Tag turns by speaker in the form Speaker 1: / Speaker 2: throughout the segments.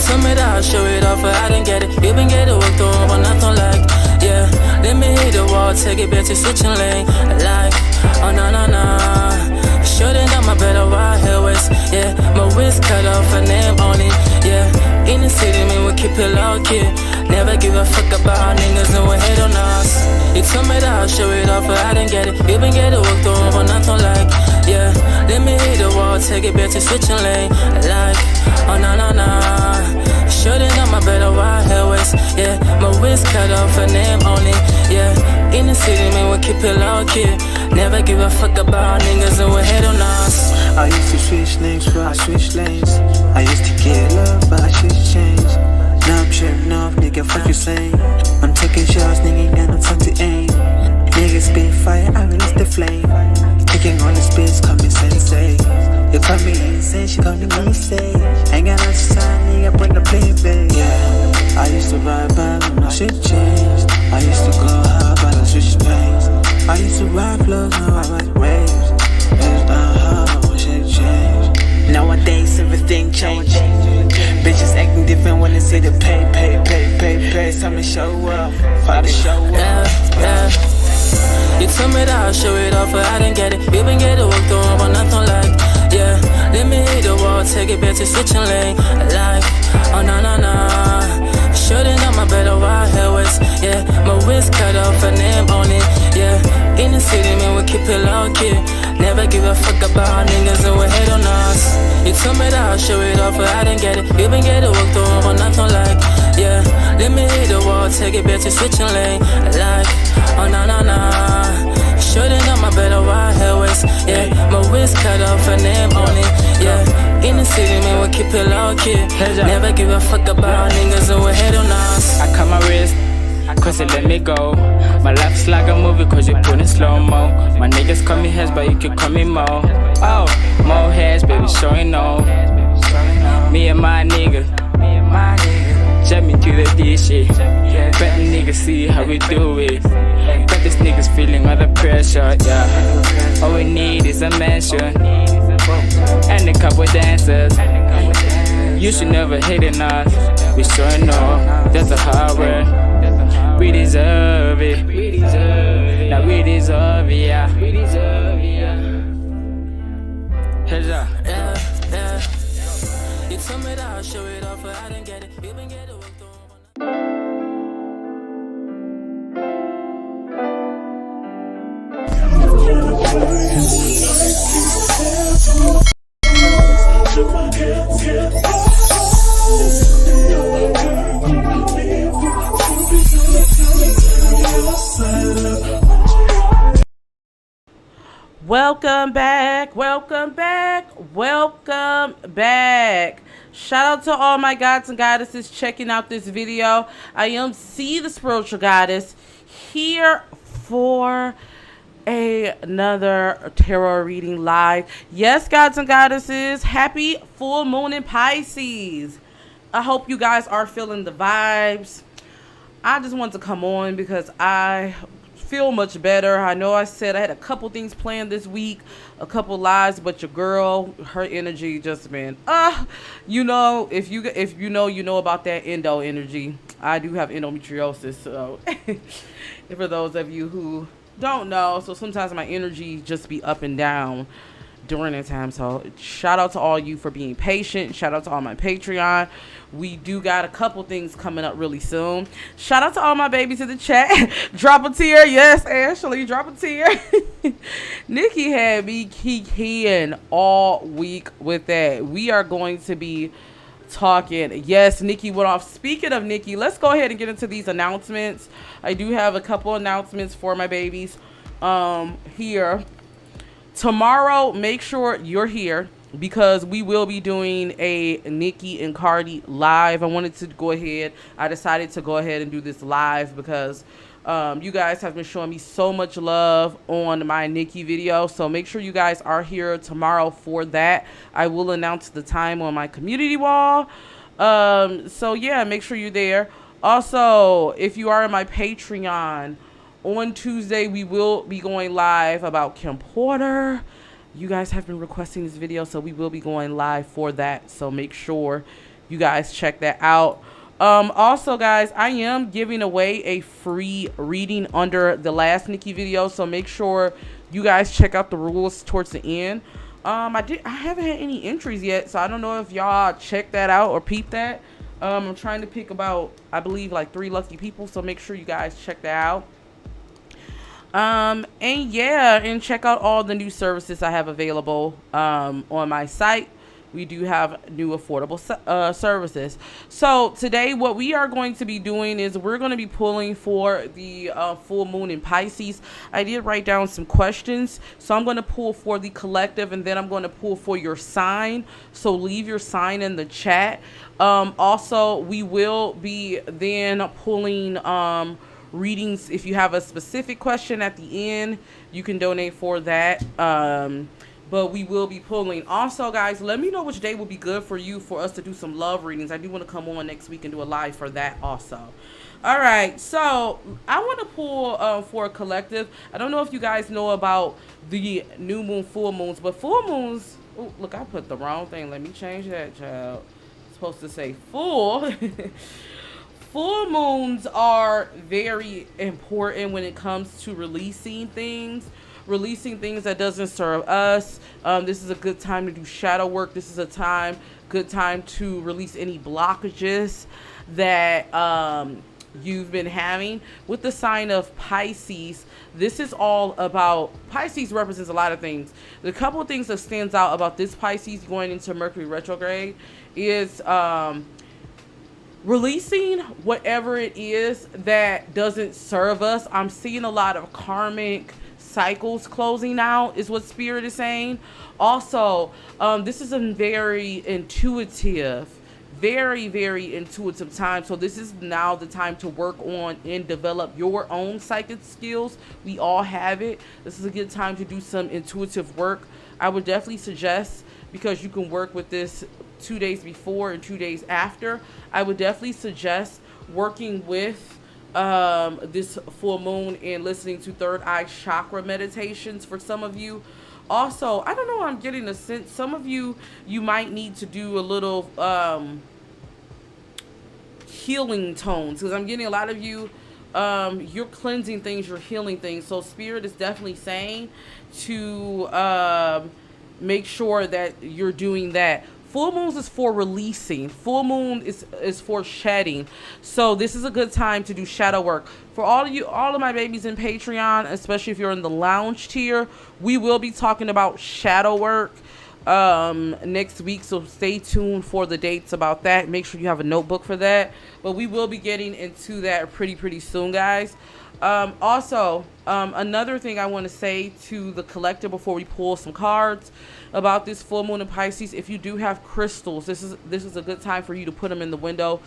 Speaker 1: told me that I'll show it off, but I didn't get it. You been getting worked on, but nothing like, yeah. Let me hit the wall, take it back to switching lane. Like, oh no, no, no. Should've got my better wide hair waist, yeah. My wrist cut off, her name on it, yeah. In the city, man, we keep it low key. Never give a fuck about niggas and we hate on us. You told me that I'll show it off, but I didn't get it. You been getting worked on, but nothing like, yeah. Let me hit the wall, take it back to switching lane. Like, oh no, no, no. Should've got my better wide hair waist, yeah. My wrist cut off, her name on it, yeah. In the city, man, we keep it low key. Never give a fuck about niggas and we hate on us.
Speaker 2: I used to switch names, but I switched lanes. I used to get love, but I switched chains. Now I'm shooting off, nigga, fuck you saying. I'm taking shots, nigga, got no time to aim. Niggas spit fire, I release the flame. Kicking on the spits, call me sensei. You call me insane, she call me say. Ain't got no time, nigga, bring the plane, babe. Yeah, I used to ride by when my shit changed. I used to go hard, but I switched pains. I used to ride flows, now I ride waves. Shit changed. Nowadays everything changed. Bitches acting different when they say the pay. It's time to show up, fight to show up.
Speaker 1: Yeah. You told me that I'll show it off, but I didn't get it. You been getting worked on, but nothing like, yeah. Let me hit the wall, take it back to switching lane. Like, oh no, no, no. Should've got my better wide hair waist, yeah. My wrist cut off, her name on it, yeah. In the city, man, we keep it low key. Never give a fuck about niggas and we hate on us. You told me that I'll show it off, but I didn't get it. You been getting worked on, but nothing like, yeah. Let me hit the wall, take it back to switching lane. Like, oh no, no, no. Should've got my better wide hair waist, yeah. My wrist cut off, her name on it, yeah. In the city, man, we keep it low key. Never give a fuck about niggas and we hate on us.
Speaker 3: I cut my wrist, cause it let me go. My life's like a movie cause you put in slow-mo. My niggas call me heads, but you can call me Mo. Oh, Mo heads, baby, showing no. Me and my nigga, jet me through the D shit. Bet the niggas see how we do it. Bet these niggas feeling all the pressure, yeah. All we need is a mansion and a couple dancers. You should never hate on us. We sure know that's a hard word. We deserve it. Now we deserve it, yeah. Heads up.
Speaker 1: Yeah. You told me that I'll show it off, but I didn't get it. You been getting worked on.
Speaker 4: Welcome back. Shout out to all my gods and goddesses checking out this video. I am C, the spiritual goddess, here for another tarot reading live. Yes, gods and goddesses, happy full moon in Pisces. I hope you guys are feeling the vibes. I just want to come on because I feel much better. I know I said I had a couple things planned this week, a couple lives, but your girl, her energy just been you know, if you know about that endo energy. I do have endometriosis, so for those of you who don't know, so sometimes my energy just be up and down during that time. So shout out to all you for being patient. Shout out to all my Patreon. We do got a couple things coming up really soon. Shout out to all my babies in the chat. Drop a tear. Yes, Ashley, drop a tear. Nikki had me keying all week with that. We are going to be talking. Yes, Nikki went off. Speaking of Nikki, let's go ahead and get into these announcements. I do have a couple announcements for my babies here. Tomorrow, make sure you're here because we will be doing a Nikki and Cardi live. I wanted to go ahead. I decided to go ahead and do this live because you guys have been showing me so much love on my Nikki video. So make sure you guys are here tomorrow for that. I will announce the time on my community wall. So yeah, make sure you're there. Also, if you are in my Patreon, on Tuesday, we will be going live about Kim Porter. You guys have been requesting this video, so we will be going live for that. So make sure you guys check that out. Also, guys, I am giving away a free reading under the last Nikki video, so make sure you guys check out the rules towards the end. I haven't had any entries yet, so I don't know if y'all check that out or peep that. I'm trying to pick about, I believe, like 3 lucky people, so make sure you guys check that out. And yeah, and check out all the new services I have available on my site. We do have new affordable services. So today what we are going to be doing is we're going to be pulling for the full moon in Pisces. I did write down some questions, so I'm going to pull for the collective, and then I'm going to pull for your sign. So leave your sign in the chat. Also, we will be then pulling readings. If you have a specific question at the end, you can donate for that. But we will be pulling. Also, guys, let me know which day will be good for you for us to do some love readings. I do want to come on next week and do a live for that also. All right, so I want to pull for a collective. I don't know if you guys know about the new moon, full moons, but full moons, oh, look, I put the wrong thing. Let me change that, child. It's supposed to say full. Full moons are very important when it comes to releasing things that doesn't serve us. This is a good time to do shadow work. This is a good time to release any blockages that you've been having. With the sign of Pisces, this is all about, Pisces represents a lot of things. The couple of things that stands out about this Pisces going into Mercury retrograde is releasing whatever it is that doesn't serve us. I'm seeing a lot of karmic cycles closing out is what Spirit is saying. Also, this is a very intuitive, very intuitive time. So this is now the time to work on and develop your own psychic skills. We all have it. This is a good time to do some intuitive work. I would definitely suggest, because you can work with this 2 days before and 2 days after, I would definitely suggest working with this full moon and listening to third eye chakra meditations for some of you. Also, I don't know, I'm getting a sense some of you might need to do a little healing tones, because I'm getting a lot of you you're cleansing things, you're healing things. So Spirit is definitely saying to make sure that you're doing that. Full moons is for releasing. Full moon is for shedding. So this is a good time to do shadow work. For all of you, all of my babies in Patreon, especially if you're in the lounge tier, we will be talking about shadow work next week. So stay tuned for the dates about that. Make sure you have a notebook for that. But we will be getting into that pretty soon, guys. Also, another thing I want to say to the collector before we pull some cards about this full moon in Pisces: if you do have crystals, this is a good time for you to put them in the window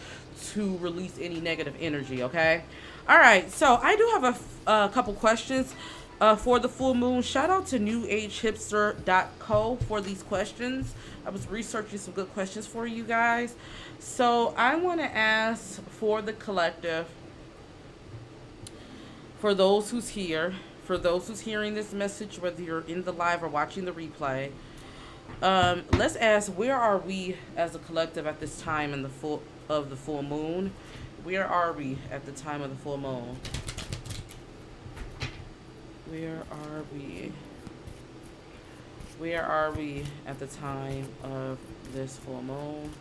Speaker 4: to release any negative energy. Okay. All right. So I do have a couple questions for the full moon. Shout out to newagehipster.co for these questions. I was researching some good questions for you guys. So I want to ask for the collective, for those who's here, for those who's hearing this message, whether you're in the live or watching the replay, let's ask, where are we as a collective at this time in the full moon? Where are we at the time of the full moon? Where are we? Where are we at the time of this full moon?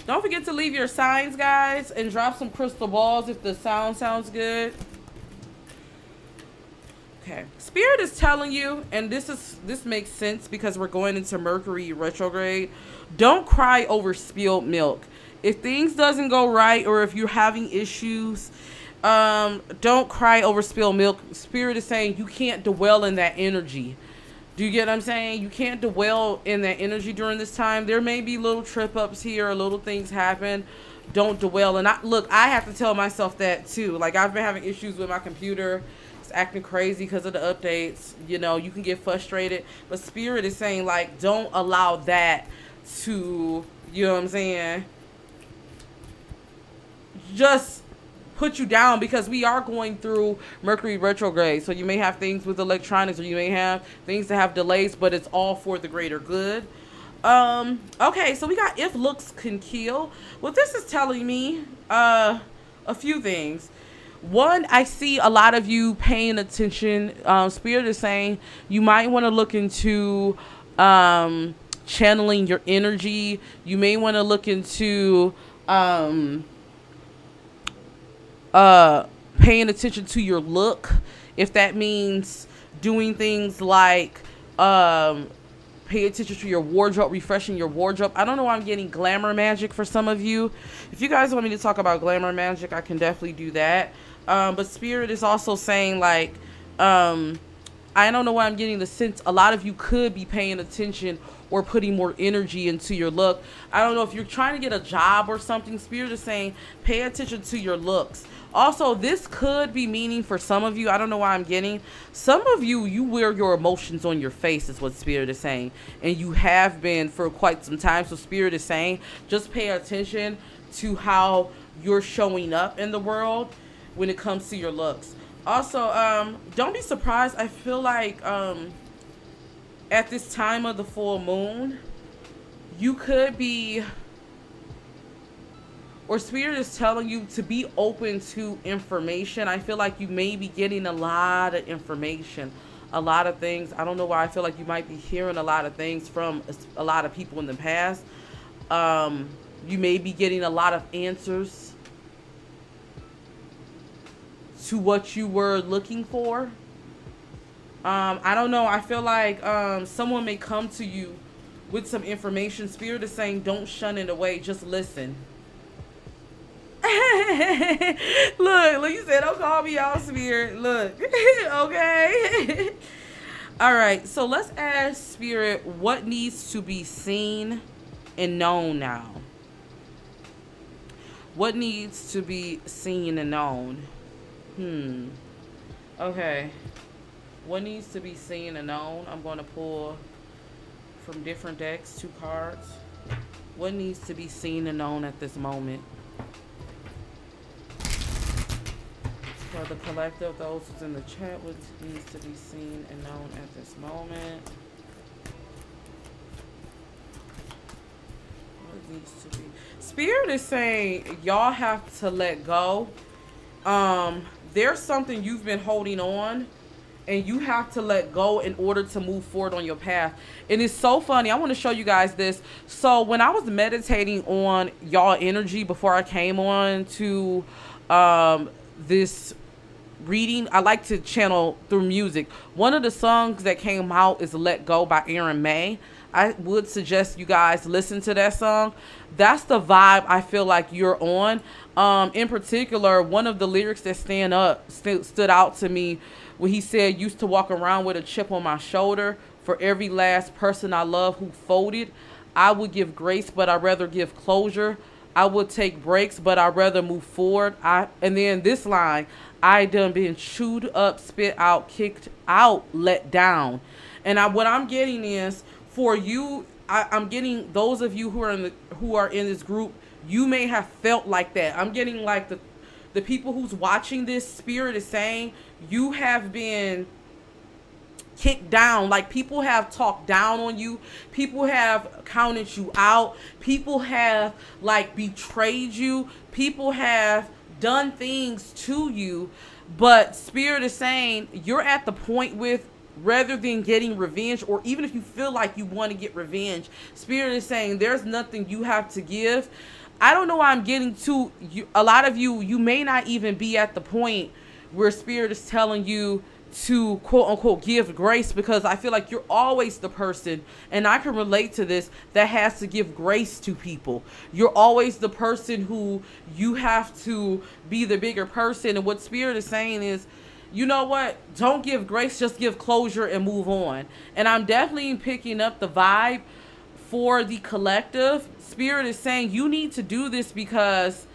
Speaker 4: Don't forget to leave your signs, guys, and drop some crystal balls if the sound sounds good. Okay. Spirit is telling you, and this makes sense because we're going into Mercury retrograde. Don't cry over spilled milk. If things doesn't go right, or if you're having issues, don't cry over spilled milk. Spirit is saying you can't dwell in that energy. Do you get what I'm saying? You can't dwell in that energy during this time. There may be little trip ups here, or little things happen. Don't dwell. And I have to tell myself that too. Like, I've been having issues with my computer. It's acting crazy because of the updates. You know, you can get frustrated. But Spirit is saying, like, don't allow that to, you know what I'm saying, just put you down, because we are going through Mercury retrograde. So you may have things with electronics, or you may have things that have delays, but it's all for the greater good. Okay, so we got if looks can kill. Well, this is telling me a few things. One, I see a lot of you paying attention. Spirit is saying you might want to look into channeling your energy. You may want to look into paying attention to your look, if that means doing things like pay attention to your wardrobe, refreshing your wardrobe. I don't know why I'm getting glamour magic for some of you. If you guys want me to talk about glamour magic, I can definitely do that. But Spirit is also saying, like, I don't know why I'm getting the sense a lot of you could be paying attention or putting more energy into your look. I don't know if you're trying to get a job or something. Spirit is saying pay attention to your looks. Also, this could be meaning for some of you. I don't know why I'm getting. Some of you, you wear your emotions on your face is what Spirit is saying. And you have been for quite some time. So Spirit is saying just pay attention to how you're showing up in the world when it comes to your looks. Also, don't be surprised. I feel like at this time of the full moon, you could be, or Spirit is telling you to be open to information. I feel like you may be getting a lot of information, a lot of things. I don't know why I feel like you might be hearing a lot of things from a lot of people in the past. You may be getting a lot of answers to what you were looking for. I don't know. I feel like someone may come to you with some information. Spirit is saying don't shun it away. Just listen. Look, you said don't call me out, Spirit. Look. Okay. All right. So let's ask Spirit what needs to be seen and known now. What needs to be seen and known? Okay. What needs to be seen and known? I'm going to pull from different decks 2 cards. What needs to be seen and known at this moment? For the collective, those who's in the chat, what needs to be seen and known at this moment? What needs to be... Spirit is saying y'all have to let go. There's something you've been holding on and you have to let go in order to move forward on your path. And it's so funny. I want to show you guys this. So when I was meditating on y'all energy before I came on to this reading, I like to channel through music. One of the songs that came out is Let Go by Aaron May. I would suggest you guys listen to that song. That's the vibe I feel like you're on. In particular, one of the lyrics that stood out to me when he said, used to walk around with a chip on my shoulder for every last person I love who folded. I would give grace, but I'd rather give closure. I would take breaks, but I'd rather move forward. And then this line, I done been chewed up, spit out, kicked out, let down. And what I'm getting is, for you, I'm getting those of you who are in this group, you may have felt like that. I'm getting like the people who's watching this. Spirit is saying you have been kicked down. Like people have talked down on you. People have counted you out. People have like betrayed you. People have done things to you. But Spirit is saying you're at the point with, rather than getting revenge, or even if you feel like you want to get revenge, Spirit is saying there's nothing you have to give. I don't know why I'm getting to you. A lot of you may not even be at the point where Spirit is telling you to quote unquote give grace, because I feel like you're always the person, and I can relate to this, that has to give grace to people. You're always the person who you have to be the bigger person. And what Spirit is saying is, you know what? Don't give grace, just give closure and move on. And I'm definitely picking up the vibe for the collective. Spirit is saying you need to do this because,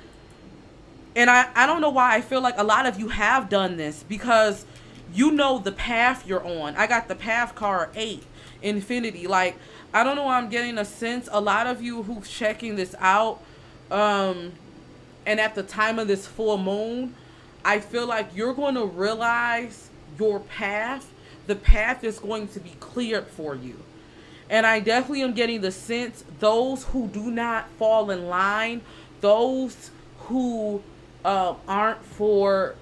Speaker 4: and I don't know why I feel like a lot of you have done this, because you know the path you're on. I got the path card 8, infinity. Like, I don't know why I'm getting a sense, a lot of you who's checking this out, and at the time of this full moon, I feel like you're going to realize your path. The path is going to be cleared for you. And I definitely am getting the sense those who do not fall in line, those who aren't for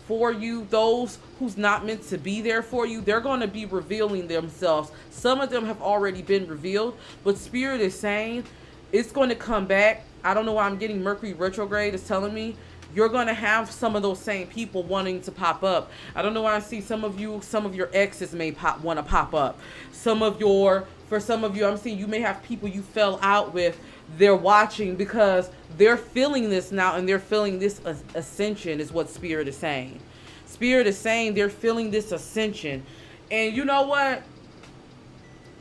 Speaker 4: you, those who's not meant to be there for you, they're going to be revealing themselves. Some of them have already been revealed, but Spirit is saying it's going to come back. I don't know why I'm getting Mercury retrograde is telling me you're going to have some of those same people wanting to pop up. I don't know why I see some of your exes may want to pop up. For some of you, I'm seeing you may have people you fell out with. They're watching because they're feeling this now, and they're feeling this ascension is what Spirit is saying. Spirit is saying they're feeling this ascension. And you know what?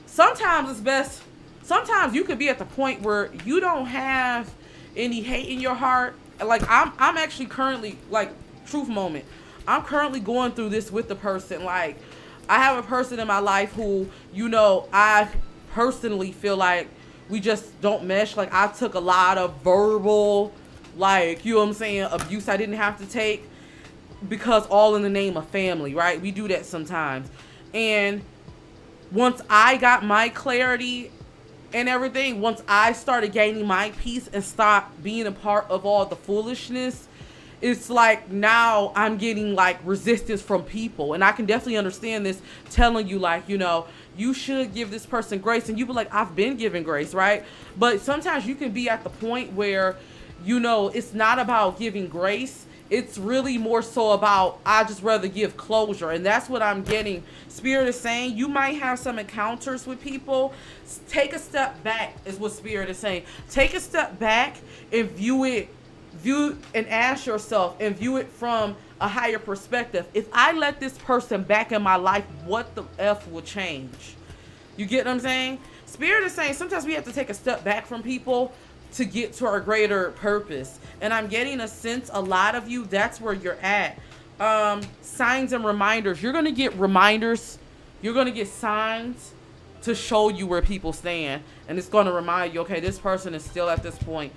Speaker 4: Sometimes it's best. Sometimes you could be at the point where you don't have any hate in your heart. Like I'm actually currently, like, truth moment, I'm currently going through this with the person. Like, I have a person in my life who, you know, I personally feel like we just don't mesh. Like, I took a lot of verbal, like, you know what I'm saying, abuse I didn't have to take, because all in the name of family, right? We do that sometimes. And once I got my clarity and everything, once I started gaining my peace and stopped being a part of all the foolishness, it's like now I'm getting like resistance from people. And I can definitely understand this, telling you, like, you know, you should give this person grace. And you be like, I've been giving grace, right? But sometimes you can be at the point where, you know, it's not about giving grace. It's really more so about, I just rather give closure. And that's what I'm getting. Spirit is saying you might have some encounters with people. Take a step back is what Spirit is saying. Take a step back and view and ask yourself and view it from a higher perspective. If I let this person back in my life, what the F will change? You get what I'm saying? Spirit is saying sometimes we have to take a step back from people to get to our greater purpose. And I'm getting a sense, a lot of you, that's where you're at. Signs and reminders. You're going to get reminders. You're going to get signs to show you where people stand. And it's going to remind you, okay, this person is still at this point.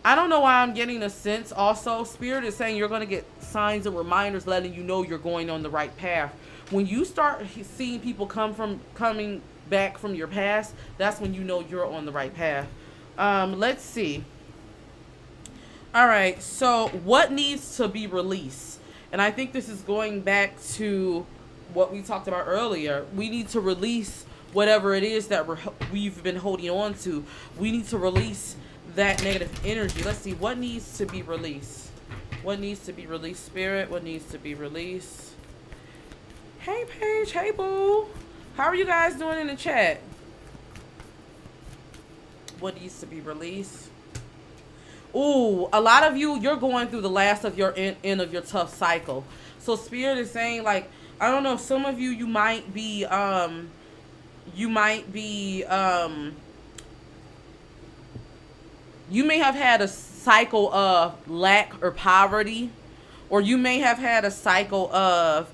Speaker 4: I don't know why I'm getting a sense also. Spirit is saying you're going to get signs and reminders letting you know you're going on the right path. When you start seeing people coming back from your past, that's when you know you're on the right path. Let's see. All right, so what needs to be released? And I think this is going back to what we talked about earlier. We need to release whatever it is that we've been holding on to. We need to release that negative energy. Let's see, what needs to be released? What needs to be released, Spirit? What needs to be released? Hey, Paige. Hey, Boo. How are you guys doing in the chat? What needs to be released? Ooh, a lot of you, you're going through the last of your end of your tough cycle. So Spirit is saying, like, I don't know, some of you, you might be you may have had a cycle of lack or poverty, or you may have had a cycle of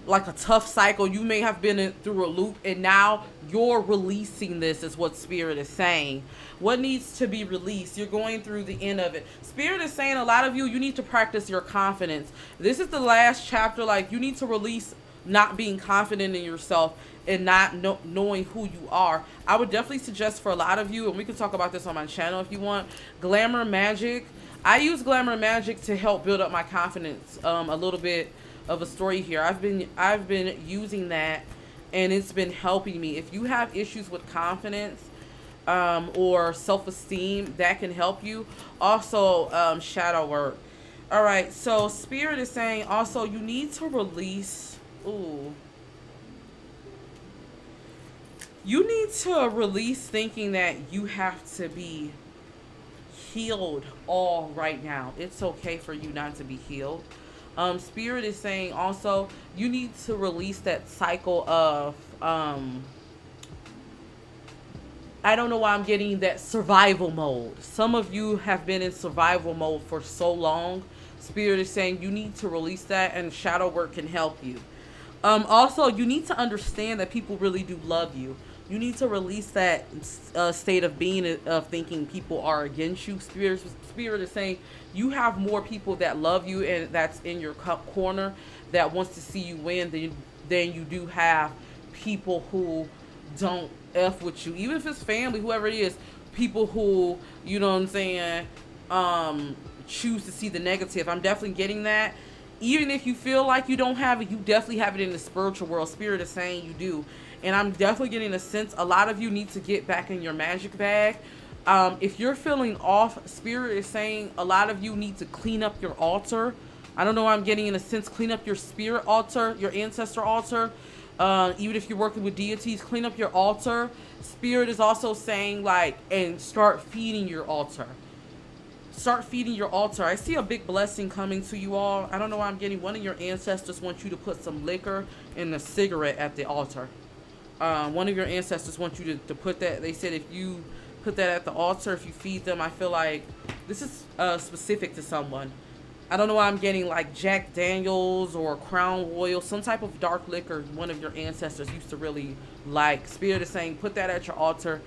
Speaker 4: like a tough cycle. You may have been through a loop, and now you're releasing this, is what Spirit is saying. What needs to be released? You're going through the end of it. Spirit is saying a lot of you need to practice your confidence. This is the last chapter. Like, you need to release not being confident in yourself and not knowing who you are. I would definitely suggest for a lot of you, and we can talk about this on my channel if you want, Glamour Magic. I use Glamour Magic to help build up my confidence. A little bit of a story here. I've been using that, and it's been helping me. If you have issues with confidence or self-esteem, that can help you. Also, shadow work. All right, so Spirit is saying also you need to release. Ooh. You need to release thinking that you have to be healed all right now. It's okay for you not to be healed. Spirit is saying also you need to release that cycle of I don't know why I'm getting that survival mode. Some of you have been in survival mode for so long. Spirit is saying you need to release that, and shadow work can help you. Also, you need to understand that people really do love you. You need to release that state of being, of thinking people are against you. Spirit is saying you have more people that love you and that's in your corner that wants to see you win than you do have people who don't F with you. Even if it's family, whoever it is, people who, you know what I'm saying, choose to see the negative. I'm definitely getting that. Even if you feel like you don't have it, you definitely have it in the spiritual world. Spirit is saying you do. And I'm definitely getting a sense a lot of you need to get back in your magic bag. If you're feeling off, Spirit is saying a lot of you need to clean up your altar. I don't know why I'm getting in a sense, clean up your spirit altar, your ancestor altar. Even if you're working with deities, clean up your altar. Spirit is also saying, like, and start feeding your altar. Start feeding your altar. I see a big blessing coming to you all. I don't know why I'm getting one of your ancestors wants you to put some liquor and a cigarette at the altar. One of your ancestors wants you to put that. They said if you put that at the altar, if you feed them, I feel like this is specific to someone. I don't know why I'm getting like Jack Daniels or Crown Royal, some type of dark liquor one of your ancestors used to really like. Spirit is saying put that at your altar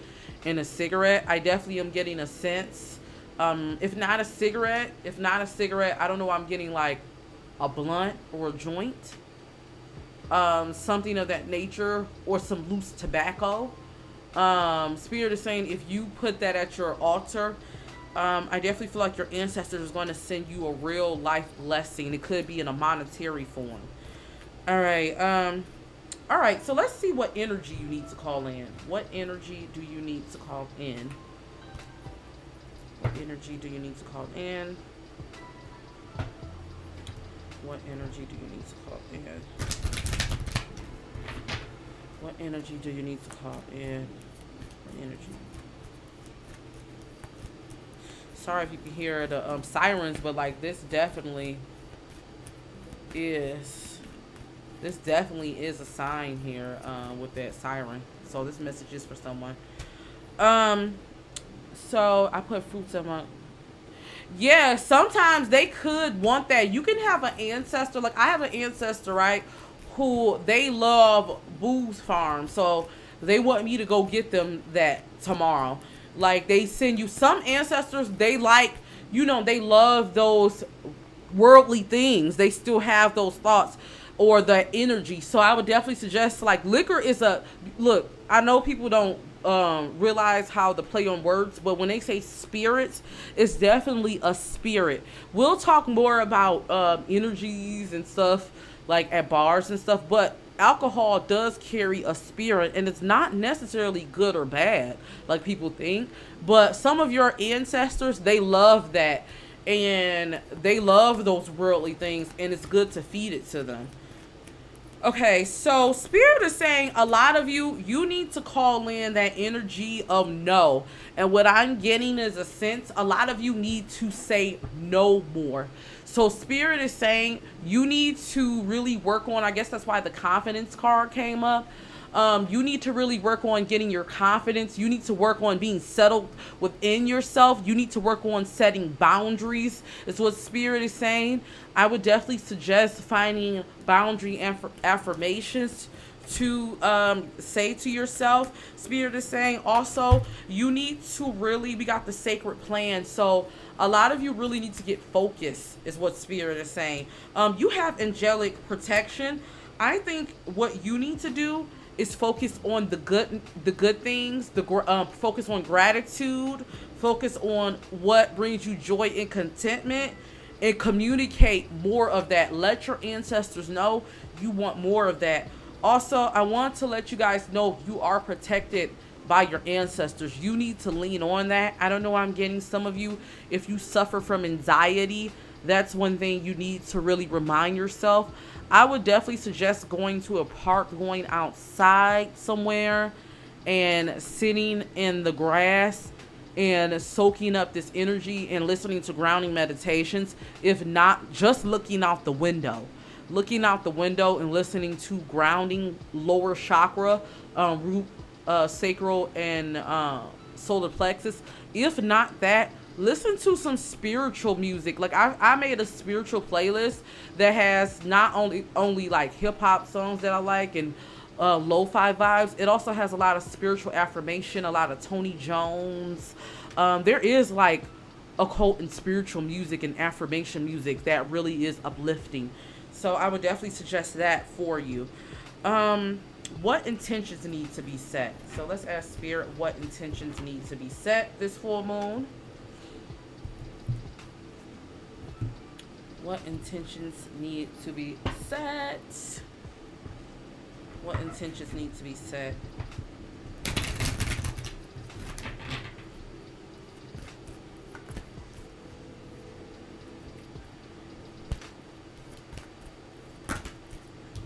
Speaker 4: and a cigarette. I definitely am getting a sense. If not a cigarette, I don't know why I'm getting like a blunt or a joint. Something of that nature, or some loose tobacco. Spirit is saying if you put that at your altar, I definitely feel like your ancestors is going to send you a real life blessing. It could be in a monetary form. All right, so let's see what energy you need to call in. What energy do you need to call in? What energy do you need to call in? What energy do you need to call in? What energy do you need to call in? What energy? Sorry if you can hear the sirens, but like this definitely is a sign here with that siren. So this message is for someone. So I put fruits in my. Yeah, sometimes they could want that. You can have an ancestor, like I have an ancestor, right, who they love booze farms, so they want me to go get them that tomorrow. Like they send you some ancestors, they like, you know, they love those worldly things. They still have those thoughts or the energy. So I would definitely suggest, like, liquor is a look. I know people don't realize how to play on words, but when they say spirits, it's definitely a spirit. We'll talk more about energies and stuff like at bars and stuff, but alcohol does carry a spirit, and it's not necessarily good or bad like people think. But some of your ancestors, they love that, and they love those worldly things, and it's good to feed it to them. Okay, so Spirit is saying a lot of you need to call in that energy of no. And what I'm getting is a sense, a lot of you need to say no more. So Spirit is saying you need to really work on, I guess that's why the confidence card came up. You need to really work on getting your confidence. You need to work on being settled within yourself. You need to work on setting boundaries, is what Spirit is saying. I would definitely suggest finding boundary affirmations to say to yourself. Spirit is saying also you need to really, we got the sacred plan. So a lot of you really need to get focused, is what Spirit is saying. You have angelic protection. I think what you need to do is focus on the good things, focus on gratitude, focus on what brings you joy and contentment, and communicate more of that. Let your ancestors know you want more of that. Also, I want to let you guys know you are protected by your ancestors. You need to lean on that. I don't know why I'm getting some of you, if you suffer from anxiety, that's one thing you need to really remind yourself. I would definitely suggest going to a park, going outside somewhere and sitting in the grass and soaking up this energy and listening to grounding meditations. If not, just looking out the window and listening to grounding lower chakra, root, sacral, and solar plexus. If not that, listen to some spiritual music. Like I made a spiritual playlist that has not only like hip hop songs that I like and lo-fi vibes. It also has a lot of spiritual affirmation, a lot of Tony Jones. There is like occult and spiritual music and affirmation music that really is uplifting. So I would definitely suggest that for you. What intentions need to be set? So let's ask Spirit what intentions need to be set this full moon. What intentions need to be set? What intentions need to be set?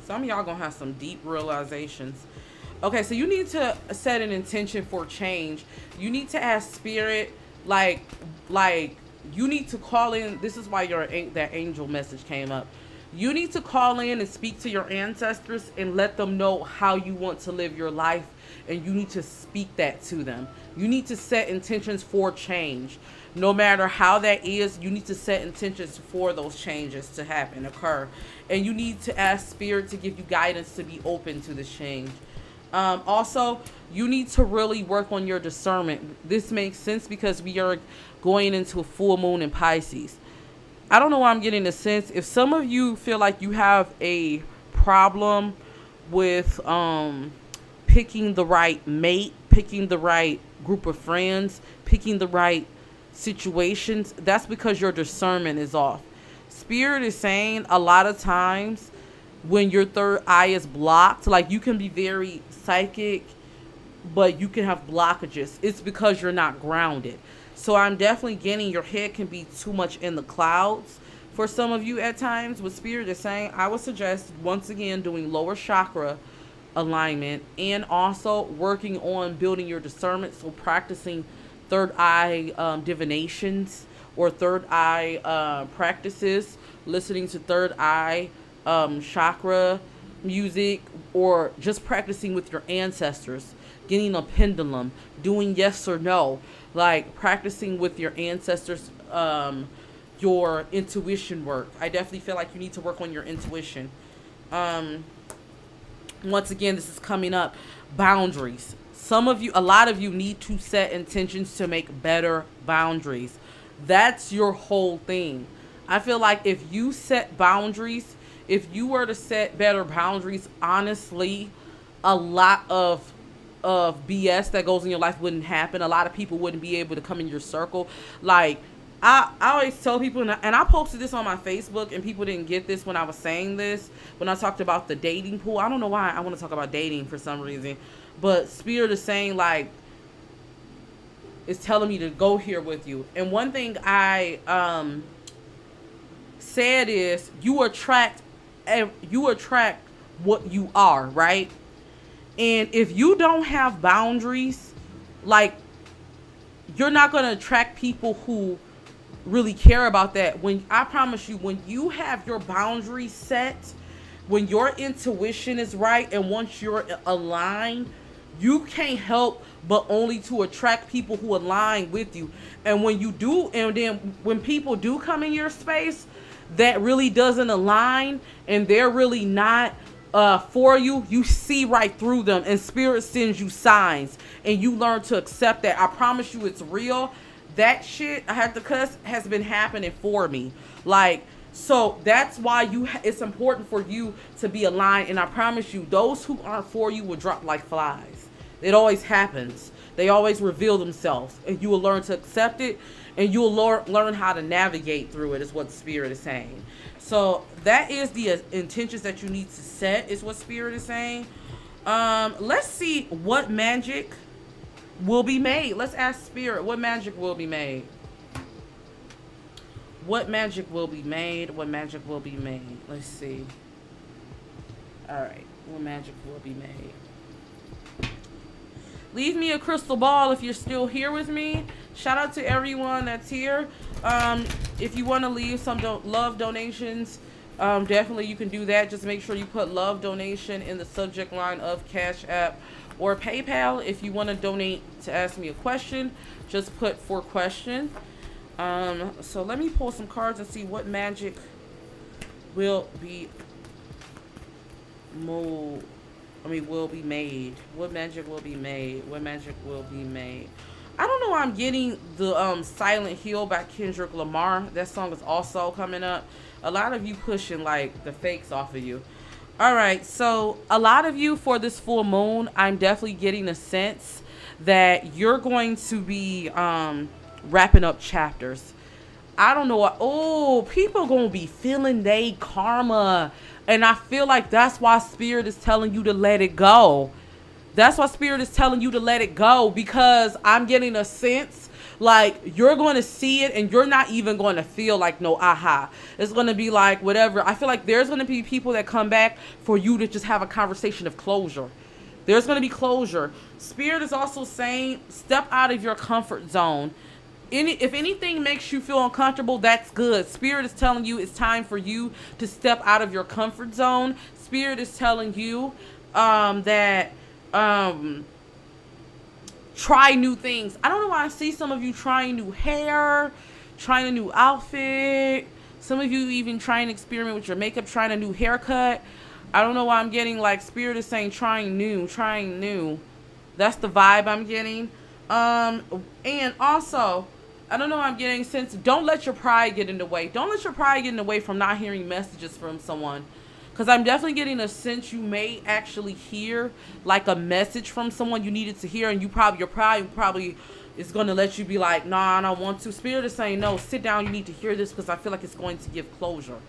Speaker 4: Some of y'all gonna have some deep realizations. Okay, so you need to set an intention for change. You need to ask Spirit, like you need to call in. This is why that angel message came up. You need to call in and speak to your ancestors and let them know how you want to live your life, and you need to speak that to them. You need to set intentions for change. No matter how that is, you need to set intentions for those changes to happen, occur. And you need to ask Spirit to give you guidance to be open to this change. Also, you need to really work on your discernment. This makes sense because we are going into a full moon in Pisces. I don't know why I'm getting the sense. If some of you feel like you have a problem with picking the right mate, picking the right group of friends, picking the right situations, that's because your discernment is off. Spirit is saying a lot of times when your third eye is blocked, like you can be very psychic, but you can have blockages. It's because you're not grounded. So I'm definitely getting your head can be too much in the clouds for some of you at times. What Spirit is saying, I would suggest once again doing lower chakra alignment and also working on building your discernment. So practicing third eye divinations or third eye practices, listening to third eye chakra music, or just practicing with your ancestors, getting a pendulum, doing yes or no, like practicing with your ancestors, your intuition work. I definitely feel like you need to work on your intuition. Once again, this is coming up, boundaries. A lot of you need to set intentions to make better boundaries. That's your whole thing. I feel like if you set boundaries, if you were to set better boundaries, honestly, a lot of BS that goes in your life wouldn't happen. A lot of people wouldn't be able to come in your circle. Like, I always tell people, and I posted this on my Facebook, and people didn't get this when I was saying this, when I talked about the dating pool. I don't know why I want to talk about dating for some reason. But Spirit is saying, like, it's telling me to go here with you. And one thing I said is you attract what you are, right? And if you don't have boundaries, like, you're not going to attract people who really care about that. I promise you, when you have your boundaries set, when your intuition is right, and once you're aligned, you can't help but only to attract people who align with you. And when you do, and then when people do come in your space that really doesn't align and they're really not for you, you see right through them, and Spirit sends you signs and you learn to accept that. I promise you, it's real. That shit, I have to cuss, has been happening for me. Like, so that's why it's important for you to be aligned. And I promise you, those who aren't for you will drop like flies. It always happens. They always reveal themselves, and you will learn to accept it, and you will learn how to navigate through it, is what Spirit is saying. So that is the intentions that you need to set, is what Spirit is saying. Let's see what magic will be made. Let's ask Spirit, what magic will be made? What magic will be made? What magic will be made? Let's see. All right. What magic will be made? Leave me a crystal ball if you're still here with me. Shout out to everyone that's here. If you want to leave some love donations, definitely you can do that. Just make sure you put love donation in the subject line of Cash App or PayPal. If you want to donate to ask me a question, just put for question. So let me pull some cards and see what magic will be will be made. What magic will be made? What magic will be made? I don't know why I'm getting the Silent Hill by Kendrick Lamar. That song is also coming up. A lot of you pushing like the fakes off of you. All right, so a lot of you for this full moon, I'm definitely getting a sense that you're going to be wrapping up chapters. I don't know what, oh, people gonna be feeling they karma. And I feel like that's why Spirit is telling you to let it go. That's why Spirit is telling you to let it go, because I'm getting a sense like you're going to see it and you're not even going to feel like no aha. It's going to be like whatever. I feel like there's going to be people that come back for you to just have a conversation of closure. There's going to be closure. Spirit is also saying step out of your comfort zone. If anything makes you feel uncomfortable, that's good. Spirit is telling you it's time for you to step out of your comfort zone. Spirit is telling you that try new things. I don't know why I see some of you trying new hair, trying a new outfit. Some of you even trying to experiment with your makeup, trying a new haircut. I don't know why I'm getting like Spirit is saying trying new. That's the vibe I'm getting. And also, I don't know why I'm getting since don't let your pride get in the way. Don't let your pride get in the way from not hearing messages from someone. Because I'm definitely getting a sense you may actually hear like a message from someone you needed to hear, and your pride probably is going to let you be like, nah, I don't want to. Spirit is saying, no, sit down, you need to hear this because I feel like it's going to give closure.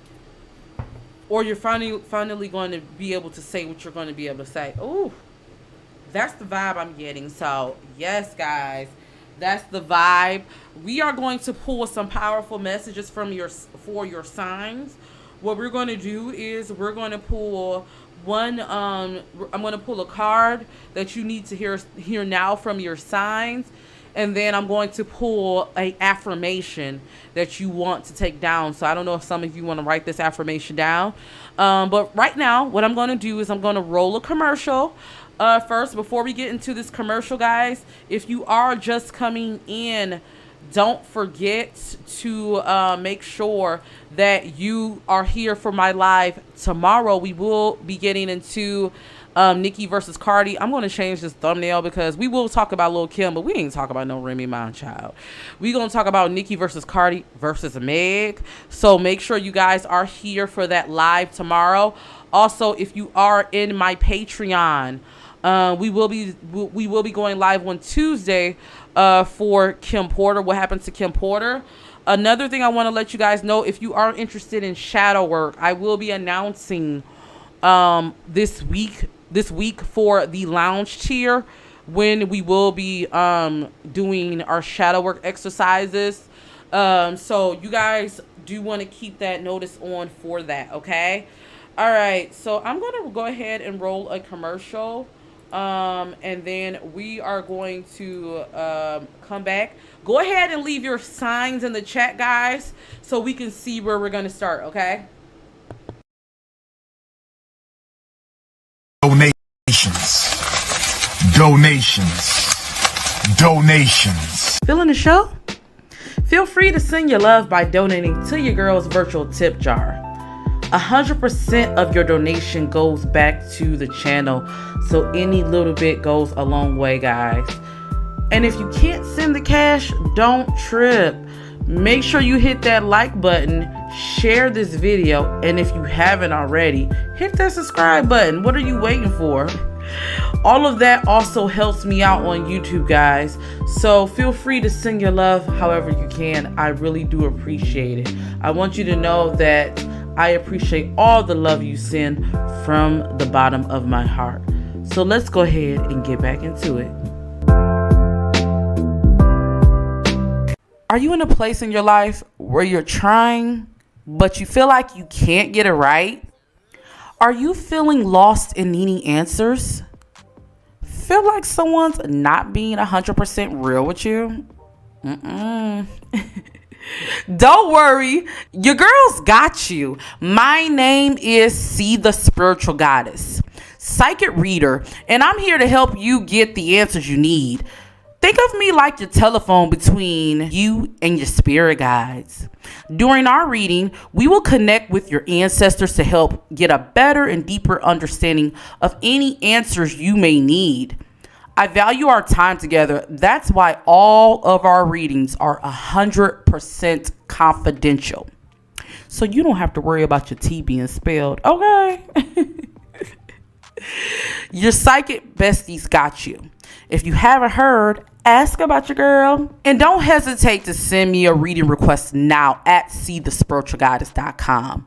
Speaker 4: Or you're finally going to be able to say what you're going to be able to say. Ooh, that's the vibe I'm getting. So, yes, guys, that's the vibe. We are going to pull some powerful messages for your signs. What we're going to do is we're going to pull one, I'm going to pull a card that you need to hear now from your signs. And then I'm going to pull a affirmation that you want to take down. So I don't know if some of you want to write this affirmation down. But right now, what I'm going to do is I'm going to roll a commercial. First, before we get into this commercial, guys, if you are just coming in, don't forget to make sure that you are here for my live tomorrow. We will be getting into Nicki versus Cardi. I'm going to change this thumbnail because we will talk about Lil' Kim, but we ain't talk about no Remy Ma child. We going to talk about Nicki versus Cardi versus Meg. So make sure you guys are here for that live tomorrow. Also, if you are in my Patreon, we will be going live on Tuesday for Kim Porter. What happens to Kim Porter? Another thing I want to let you guys know, if you are interested in shadow work, I will be announcing this week for the lounge tier when we will be doing our shadow work exercises. So you guys do want to keep that notice on for that, okay? All right, so I'm going to go ahead and roll a commercial. And then we are going to come back. Go ahead and leave your signs in the chat, guys, so we can see where we're going to start, okay? Donations. Feeling the show? Feel free to send your love by donating to your girl's virtual tip jar. 100% of your donation goes back to the channel, so any little bit goes a long way, guys. And if you can't send the cash, don't trip. Make sure you hit that like button, share this video, and if you haven't already, hit that subscribe button. What are you waiting for? All of that also helps me out on YouTube, guys. So feel free to send your love however you can. I really do appreciate it. I want you to know that I appreciate all the love you send from the bottom of my heart. So let's go ahead and get back into it. Are you in a place in your life where you're trying, but you feel like you can't get it right? Are you feeling lost and needing answers? Feel like someone's not being 100% real with you? Don't worry, your girl's got you. My name is C, the Spiritual Goddess, psychic reader, and I'm here to help you get the answers you need. Think of me like your telephone between you and your spirit guides. During our reading, we will connect with your ancestors to help get a better and deeper understanding of any answers you may need. I value our time together. That's why all of our readings are 100% confidential. So you don't have to worry about your T being spelled, okay? Your psychic besties got you. If you haven't heard, ask about your girl. And don't hesitate to send me a reading request now at seethespiritualgoddess.com.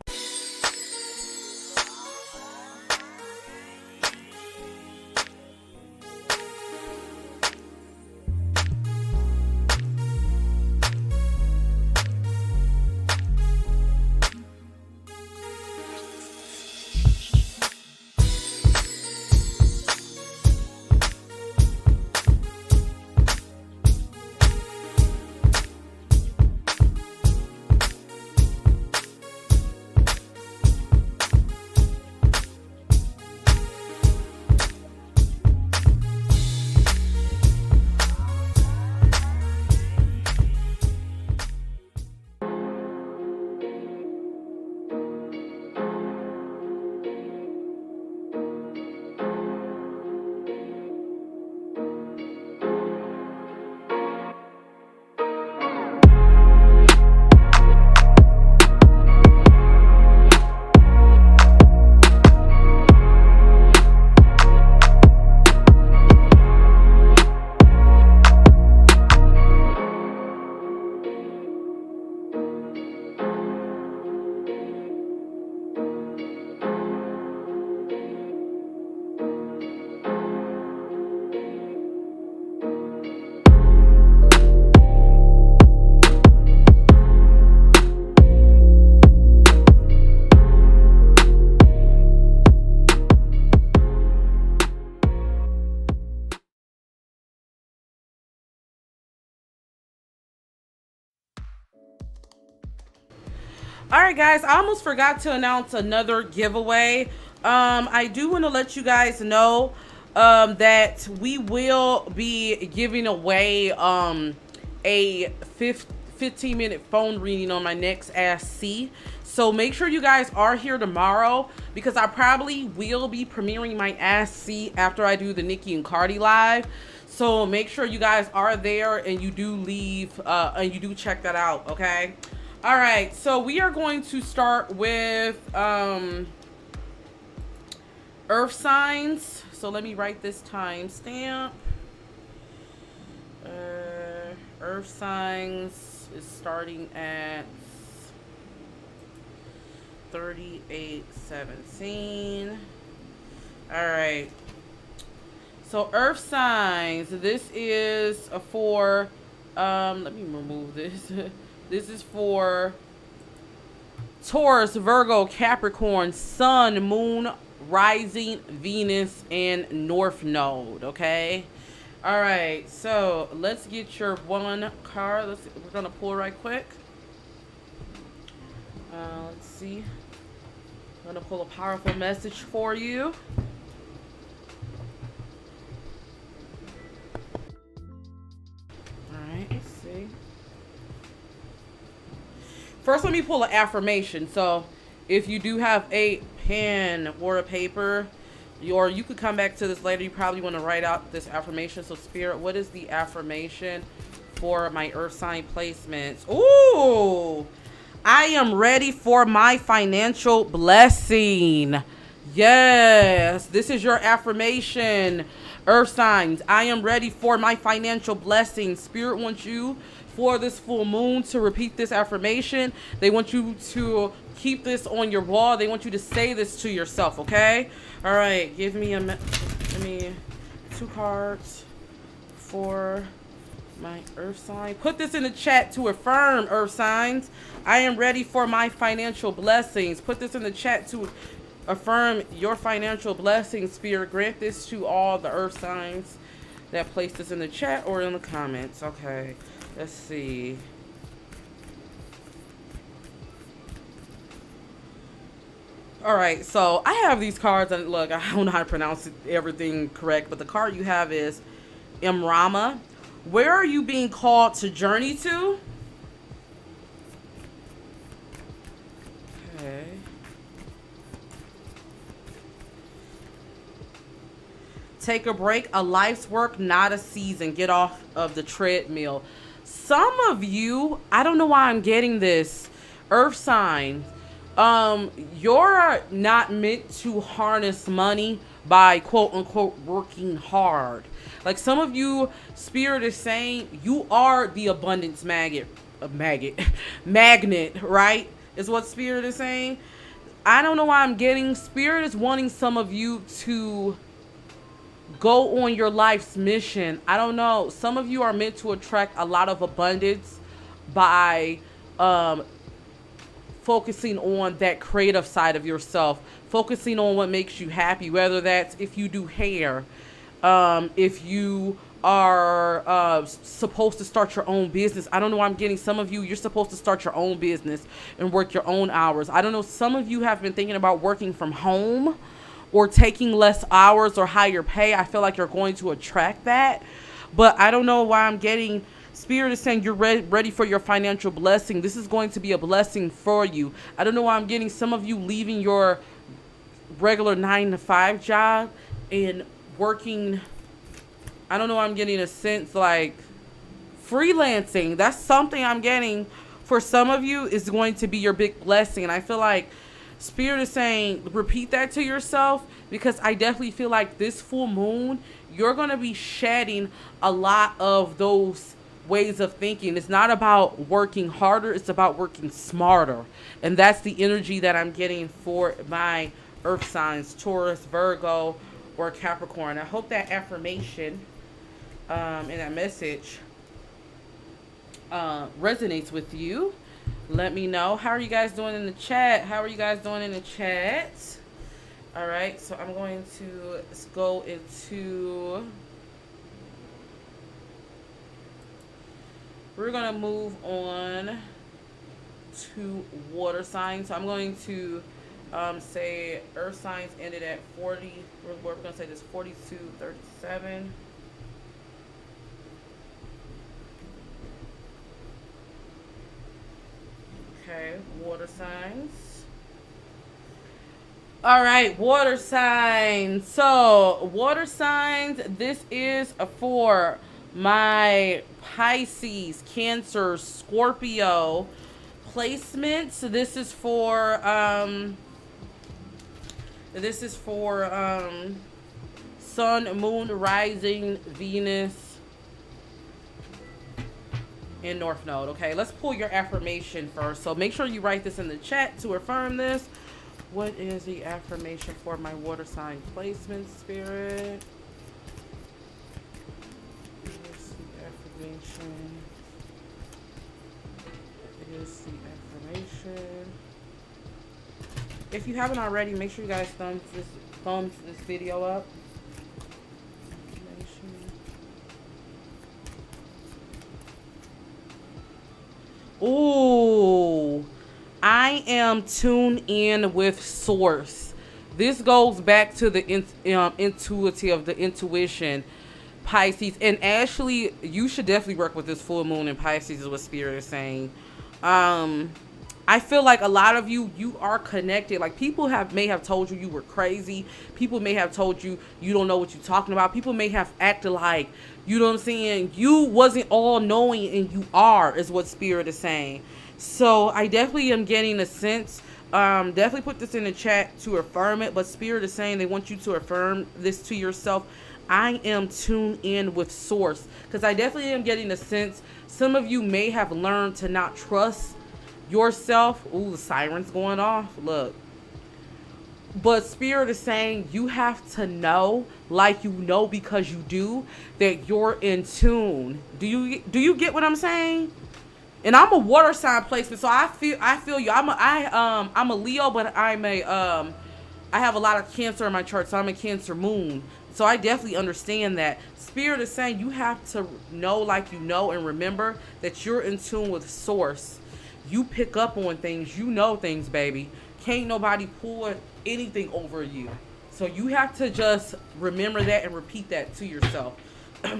Speaker 4: All right, guys, I almost forgot to announce another giveaway. I do want to let you guys know that we will be giving away a 15-minute phone reading on my next Ask C. So make sure you guys are here tomorrow, because I probably will be premiering my Ask C after I do the Nikki and Cardi live. So make sure you guys are there and you do leave and you do check that out, okay? All right, so we are going to start with earth signs. So let me write this timestamp. Earth signs is starting at 38:17. All right. So earth signs, this is for, let me remove this. This is for Taurus, Virgo, Capricorn, Sun, Moon, Rising, Venus, and North Node, okay? All right, so let's get your one card. We're going to pull right quick. Let's see. I'm going to pull a powerful message for you. All right, let's see. First, let me pull an affirmation. So if you do have a pen or a paper, or you could come back to this later, you probably want to write out this affirmation. So Spirit, what is the affirmation for my earth sign placements? Ooh, I am ready for my financial blessing. Yes, this is your affirmation, earth signs. I am ready for my financial blessing. Spirit wants you for this full moon to repeat this affirmation. They want you to keep this on your wall. They want you to say this to yourself, okay? All right, give me two cards for my earth sign. Put this in the chat to affirm, earth signs. I am ready for my financial blessings. Put this in the chat to affirm your financial blessings. Spirit, grant this to all the earth signs that placed this in the chat or in the comments. Okay, let's see. All right, so I have these cards, and look, I don't know how to pronounce everything correct, but the card you have is Imrama. Where are you being called to journey to? Okay. Take a break. A life's work, not a season. Get off of the treadmill. Some of you, I don't know why I'm getting this, earth sign. You're not meant to harness money by quote unquote working hard. Like some of you, Spirit is saying you are the abundance magnet, right? Is what Spirit is saying. I don't know why I'm getting, Spirit is wanting some of you to go on your life's mission. I don't know. Some of you are meant to attract a lot of abundance by focusing on that creative side of yourself, focusing on what makes you happy, whether that's if you do hair, if you are supposed to start your own business. I don't know why I'm getting some of you, you're supposed to start your own business and work your own hours. I don't know, some of you have been thinking about working from home or taking less hours or higher pay. I feel like you're going to attract that, but I don't know why I'm getting, Spirit is saying you're ready for your financial blessing. This is going to be a blessing for you. I don't know why I'm getting some of you leaving your regular 9-to-5 job and working. I don't know why I'm getting a sense like freelancing. That's something I'm getting for some of you is going to be your big blessing. And I feel like Spirit is saying repeat that to yourself, because I definitely feel like this full moon, you're going to be shedding a lot of those ways of thinking. It's not about working harder, it's about working smarter. And that's the energy that I'm getting for my earth signs, Taurus, Virgo, or Capricorn. I hope that affirmation and that message resonates with you. Let me know. How are you guys doing in the chat? All right, so I'm going to go into, we're going to move on to water signs. So I'm going to say earth signs ended at 40. We're going to say this 42:37. Okay, water signs. All right, water signs. So, water signs, this is for my Pisces, Cancer, Scorpio placements. This is for Sun, Moon, Rising, Venus, in North Node. Okay, let's pull your affirmation first. So make sure you write this in the chat to affirm this. What is the affirmation for my water sign placement, Spirit? Here's the affirmation. Here's the affirmation. If you haven't already, make sure you guys thumbs this video up. Ooh, I am tuned in with source. This goes back to the intuitive, the intuition, Pisces. And Ashley, you should definitely work with this full moon in Pisces is what Spirit is saying. I feel like a lot of you are connected. Like people may have told you were crazy. People may have told you don't know what you're talking about. People may have acted like, you know what I'm saying, you wasn't all knowing and you are, is what Spirit is saying. So I definitely am getting a sense. Definitely put this in the chat to affirm it. But Spirit is saying they want you to affirm this to yourself. I am tuned in with source. Because I definitely am getting a sense. Some of you may have learned to not trust yourself. Ooh, the siren's going off. Look. But Spirit is saying you have to know, like you know because you do, that you're in tune. Do you get what I'm saying? And I'm a water sign placement, so I feel you. I'm a Leo, but I have a lot of Cancer in my chart, so I'm a Cancer moon. So I definitely understand that. Spirit is saying you have to know, like you know, and remember that you're in tune with source. You pick up on things, you know things, baby. Can't nobody pull anything over you. So you have to just remember that and repeat that to yourself.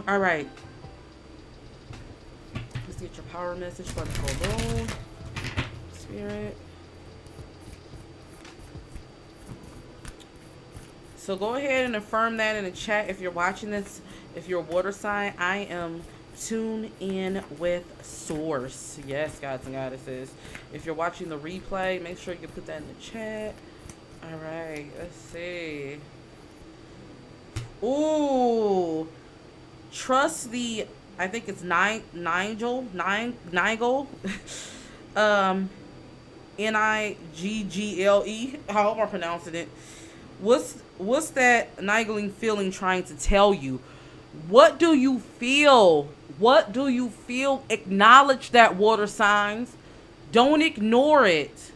Speaker 4: All right. Let's get your power message for the full moon. Spirit. So go ahead and affirm that in the chat if you're watching this. If you're a water sign, I am tuned in with source. Yes, gods and goddesses. If you're watching the replay, make sure you put that in the chat. All right, let's see. Ooh. Trust the, I think it's Nigel. um, Niggle. I hope I'm pronouncing it. What's that niggling feeling trying to tell you? What do you feel? What do you feel? Acknowledge that, water signs. Don't ignore it.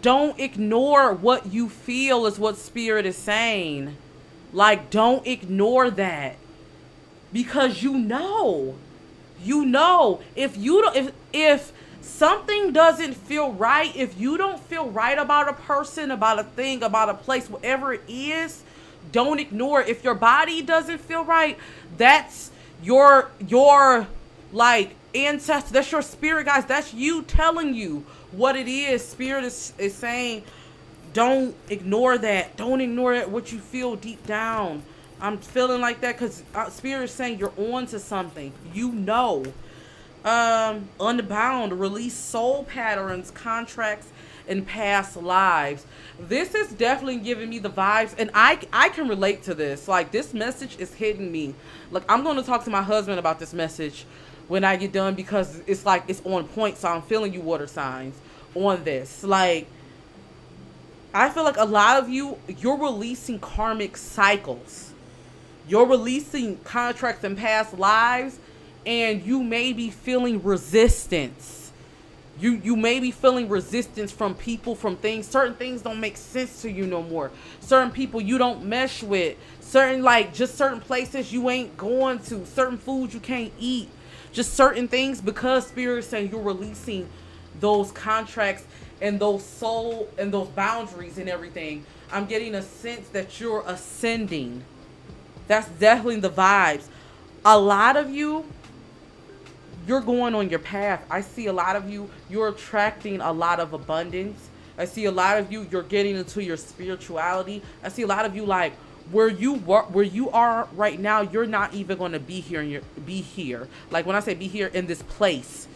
Speaker 4: Don't ignore what you feel is what spirit is saying. Like, don't ignore that. Because you know. If you don't, if something doesn't feel right, if you don't feel right about a person, about a thing, about a place, whatever it is, don't ignore it. If your body doesn't feel right, that's your like ancestor, that's your spirit, guys. That's you telling you what it is. Spirit is saying, don't ignore that. Don't ignore it, what you feel deep down. I'm feeling like that because spirit is saying you're on to something. You know. Unbound, release soul patterns, contracts, and past lives. This is definitely giving me the vibes, and I can relate to this. Like, this message is hitting me. Like, I'm going to talk to my husband about this message when I get done, because it's like it's on point. So I'm feeling you, water signs, on this. Like, I feel like a lot of you're releasing karmic cycles. You're releasing contracts and past lives, and you may be feeling resistance. You may be feeling resistance from people, from things. Certain things don't make sense to you no more. Certain people you don't mesh with. Certain places you ain't going to. Certain foods you can't eat. Just certain things, because spirit is saying you're releasing those contracts and those soul and those boundaries and everything. I'm getting a sense that you're ascending. That's definitely the vibes. A lot of you, you're going on your path. I see a lot of you, you're attracting a lot of abundance. I see a lot of you, you're getting into your spirituality. I see a lot of you, like, where you are right now, you're not even going to be here. Like, when I say be here, in this place,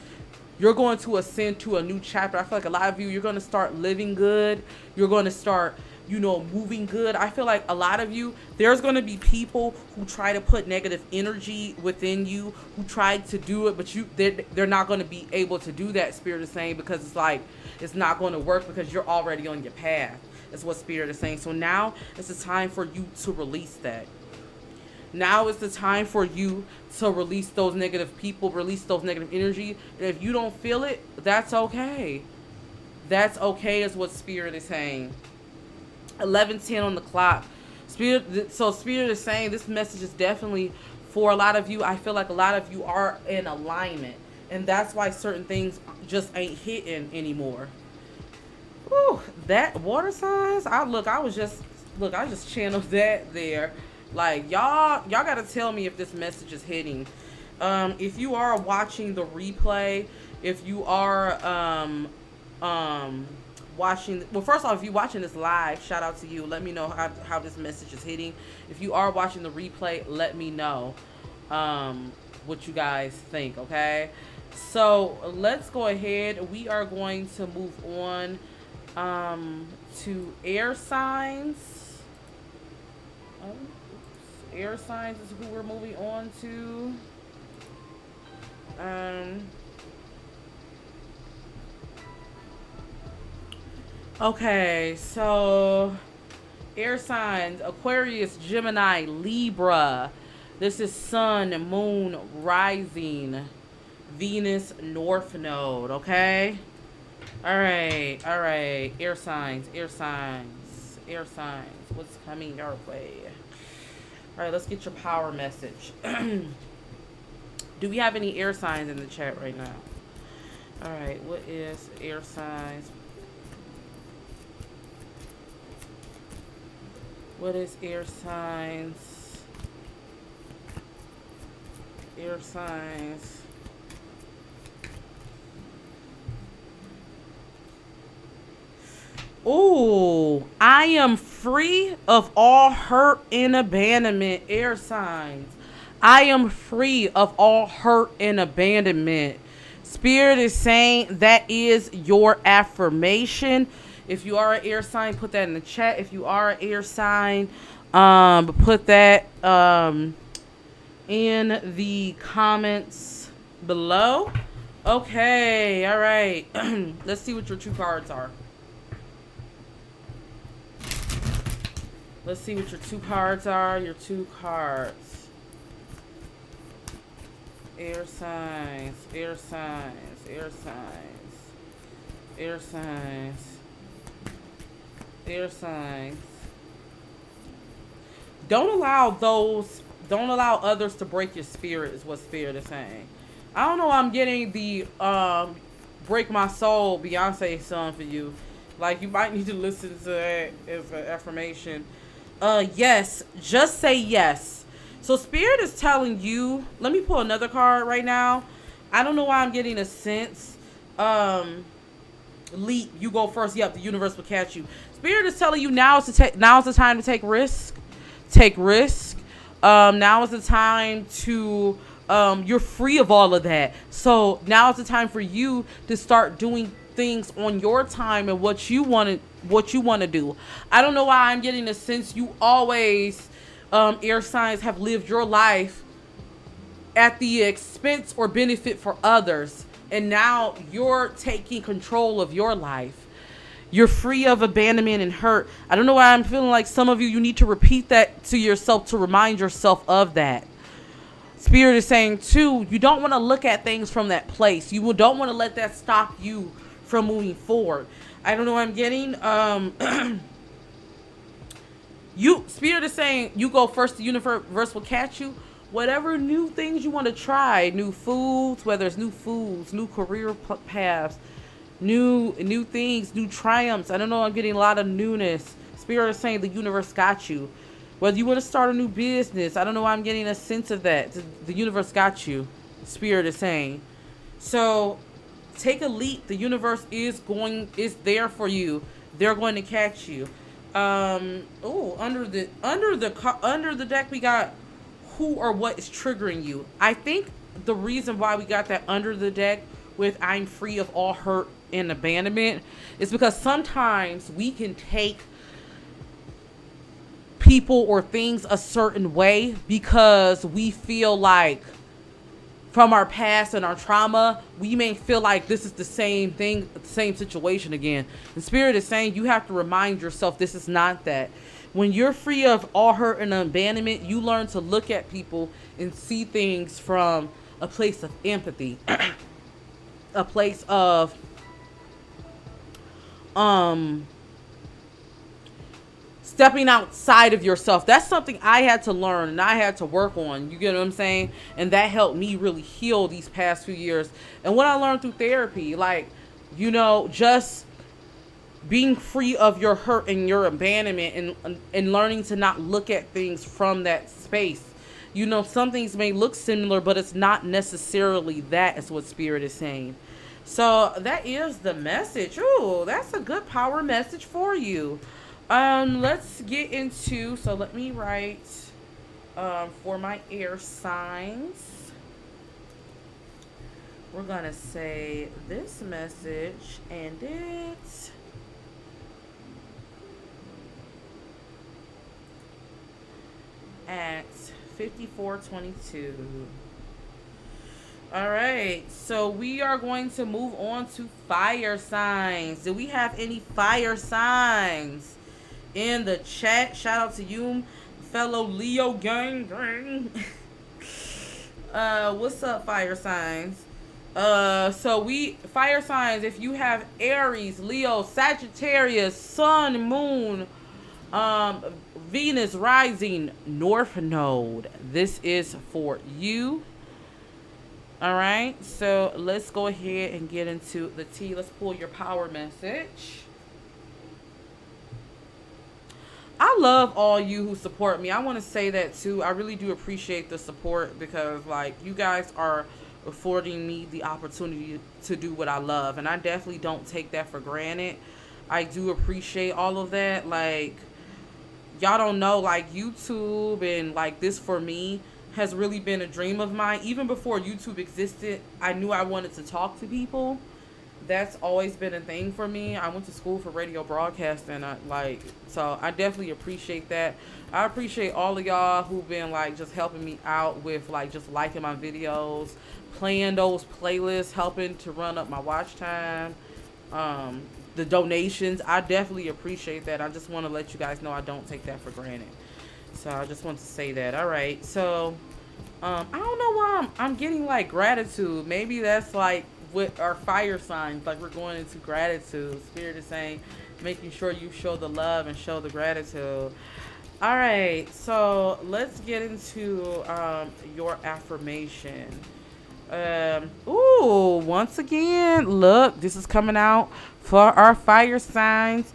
Speaker 4: you're going to ascend to a new chapter. I feel like a lot of you, you're going to start living good. You're going to start, moving good. I feel like a lot of you, there's going to be people who try to put negative energy within you, who tried to do it, but they're not going to be able to do that, spirit is saying, because it's like, it's not going to work because you're already on your path. That's what spirit is saying. So now it's the time for you to release that. Now is the time for you to release those negative people, release those negative energy. And if you don't feel it, that's okay. That's okay, is what spirit is saying. 11:10 on the clock. Spirit is saying this message is definitely for a lot of you. I feel like a lot of you are in alignment, and that's why certain things just ain't hitting anymore. Whew, that water signs. I just channeled that there. Like, y'all gotta tell me if this message is hitting. If you are watching the replay, if you are watching, well, first off, if you're watching this live, shout out to you. Let me know how this message is hitting. If you are watching the replay, let me know what you guys think. Okay, so let's go ahead. We are going to move on to air signs. Air signs is who we're moving on to. Okay, so air signs: Aquarius, Gemini, Libra. This is Sun, Moon, Rising, Venus, North Node. Okay. All right. Air signs. What's coming your way? All right, let's get your power message. Do we have any air signs in the chat right now? All right, what is air signs? What is air signs? Air signs. Ooh, I am free of all hurt and abandonment. Air signs. I am free of all hurt and abandonment. Spirit is saying that is your affirmation. If you are an air sign, put that in the chat. If you are an air sign, Put that in the comments below. Okay, all right. Let's see what your two cards are. Let's see what your two cards are. Your two cards. Air signs, air signs, air signs, air signs, air signs. Don't allow others to break your spirit is what Spirit is saying. I don't know why I'm getting the Break My Soul Beyonce song for you. Like, you might need to listen to that as an affirmation. Yes. Just say yes. So Spirit is telling you, let me pull another card right now. I don't know why I'm getting a sense. Leap, you go first. Yep, the universe will catch you. Spirit is telling you now is the time to take risk. Take risk. Now is the time to you're free of all of that. So now is the time for you to start doing things on your time and what you want to do. I don't know why I'm getting a sense you always air signs have lived your life at the expense or benefit for others, and now you're taking control of your life. You're free of abandonment and hurt. I don't know why I'm feeling like some of you need to repeat that to yourself to remind yourself of that. Spirit is saying too, you don't want to look at things from that place. You don't want to let that stop you from moving forward. I don't know what I'm getting. Spirit is saying you go first. The universe will catch you. Whatever new things you want to try, new foods, whether it's new foods, new career paths, new things, new triumphs. I don't know. I'm getting a lot of newness. Spirit is saying the universe got you. Whether you want to start a new business, I don't know why I'm getting a sense of that. The universe got you. Spirit is saying. So take a leap. The universe is there for you. They're going to catch you. Under the deck we got who or what is triggering you. I think the reason why we got that under the deck with I'm free of all hurt and abandonment is because sometimes we can take people or things a certain way because we feel like from our past and our trauma, we may feel like this is the same thing, the same situation again. And Spirit is saying you have to remind yourself this is not that. When you're free of all hurt and abandonment, you learn to look at people and see things from a place of empathy, a place of stepping outside of yourself. That's something I had to learn and I had to work on. You get what I'm saying? And that helped me really heal these past few years. And what I learned through therapy, like, just being free of your hurt and your abandonment and learning to not look at things from that space. Some things may look similar, but it's not necessarily that, is what Spirit is saying. So that is the message. Ooh, that's a good power message for you. Let's get into, so let me write for my air signs. We're going to say this message and it at 54:22. All right, so we are going to move on to fire signs. Do we have any fire signs in the chat? Shout out to you, fellow Leo gang. What's up, fire signs? Fire signs, if you have Aries, Leo, Sagittarius, Sun, Moon, Venus rising, North Node, this is for you. All right, so let's go ahead and get into the tea. Let's pull your power message. I love all you who support me. I want to say that too. I really do appreciate the support because, like, you guys are affording me the opportunity to do what I love, and I definitely don't take that for granted. I do appreciate all of that. Like, y'all don't know, like, YouTube and like this for me has really been a dream of mine. Even before YouTube existed, I knew I wanted to talk to people that's always been a thing for me. I went to school for radio broadcasting. So I definitely appreciate that. I appreciate all of y'all who've been like just helping me out with like just liking my videos, playing those playlists, helping to run up my watch time, the donations. I definitely appreciate that. I just want to let you guys know I don't take that for granted. So I just want to say that. All right. So I don't know why I'm getting like gratitude. Maybe that's like with our fire signs, like we're going into gratitude. Spirit is saying, making sure you show the love and show the gratitude. All right, so let's get into your affirmation. Once again, look, this is coming out for our fire signs.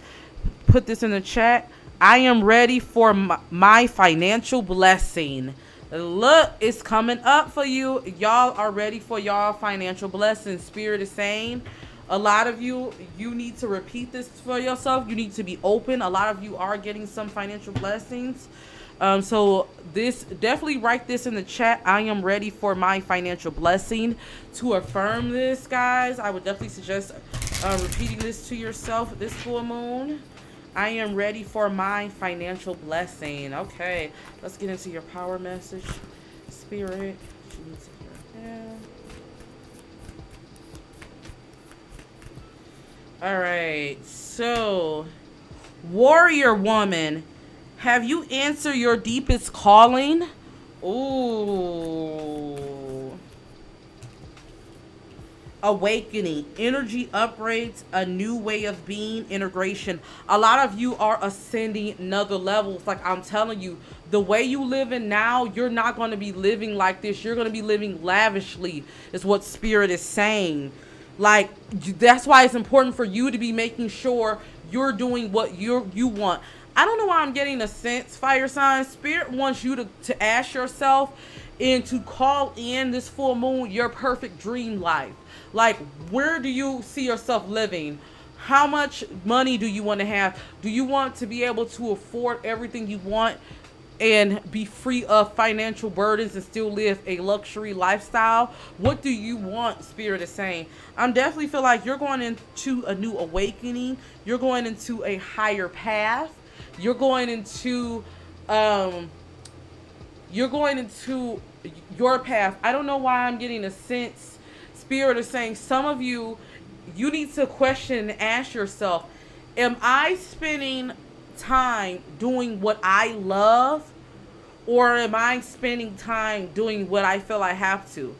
Speaker 4: Put this in the chat. I am ready for my financial blessing. Look, it's coming up for you. Y'all are ready for y'all financial blessings. Spirit is saying, a lot of you need to repeat this for yourself. You need to be open. A lot of you are getting some financial blessings. So this, definitely write this in the chat. I am ready for my financial blessing. To affirm this, guys, I would definitely suggest repeating this to yourself this full moon. I am ready for my financial blessing. Okay, let's get into your power message. Spirit, she needs to hear that. All right, so warrior woman, have you answered your deepest calling? Ooh. Awakening, energy upgrades, a new way of being, integration. A lot of you are ascending another levels. Like I'm telling you, the way you live in now, you're not going to be living like this. You're going to be living lavishly, is what Spirit is saying. Like, that's why it's important for you to be making sure you're doing what you want. I don't know why I'm getting a sense, fire sign. Spirit wants you to ask yourself and to call in this full moon your perfect dream life. Like, where do you see yourself living? How much money do you want to have? Do you want to be able to afford everything you want and be free of financial burdens and still live a luxury lifestyle? What do you want? Spirit is saying. I'm definitely feel like you're going into a new awakening. You're going into a higher path. You're going into your path. I don't know why I'm getting a sense. Spirit is saying some of you need to question and ask yourself, am I spending time doing what I love, or am I spending time doing what I feel I have to?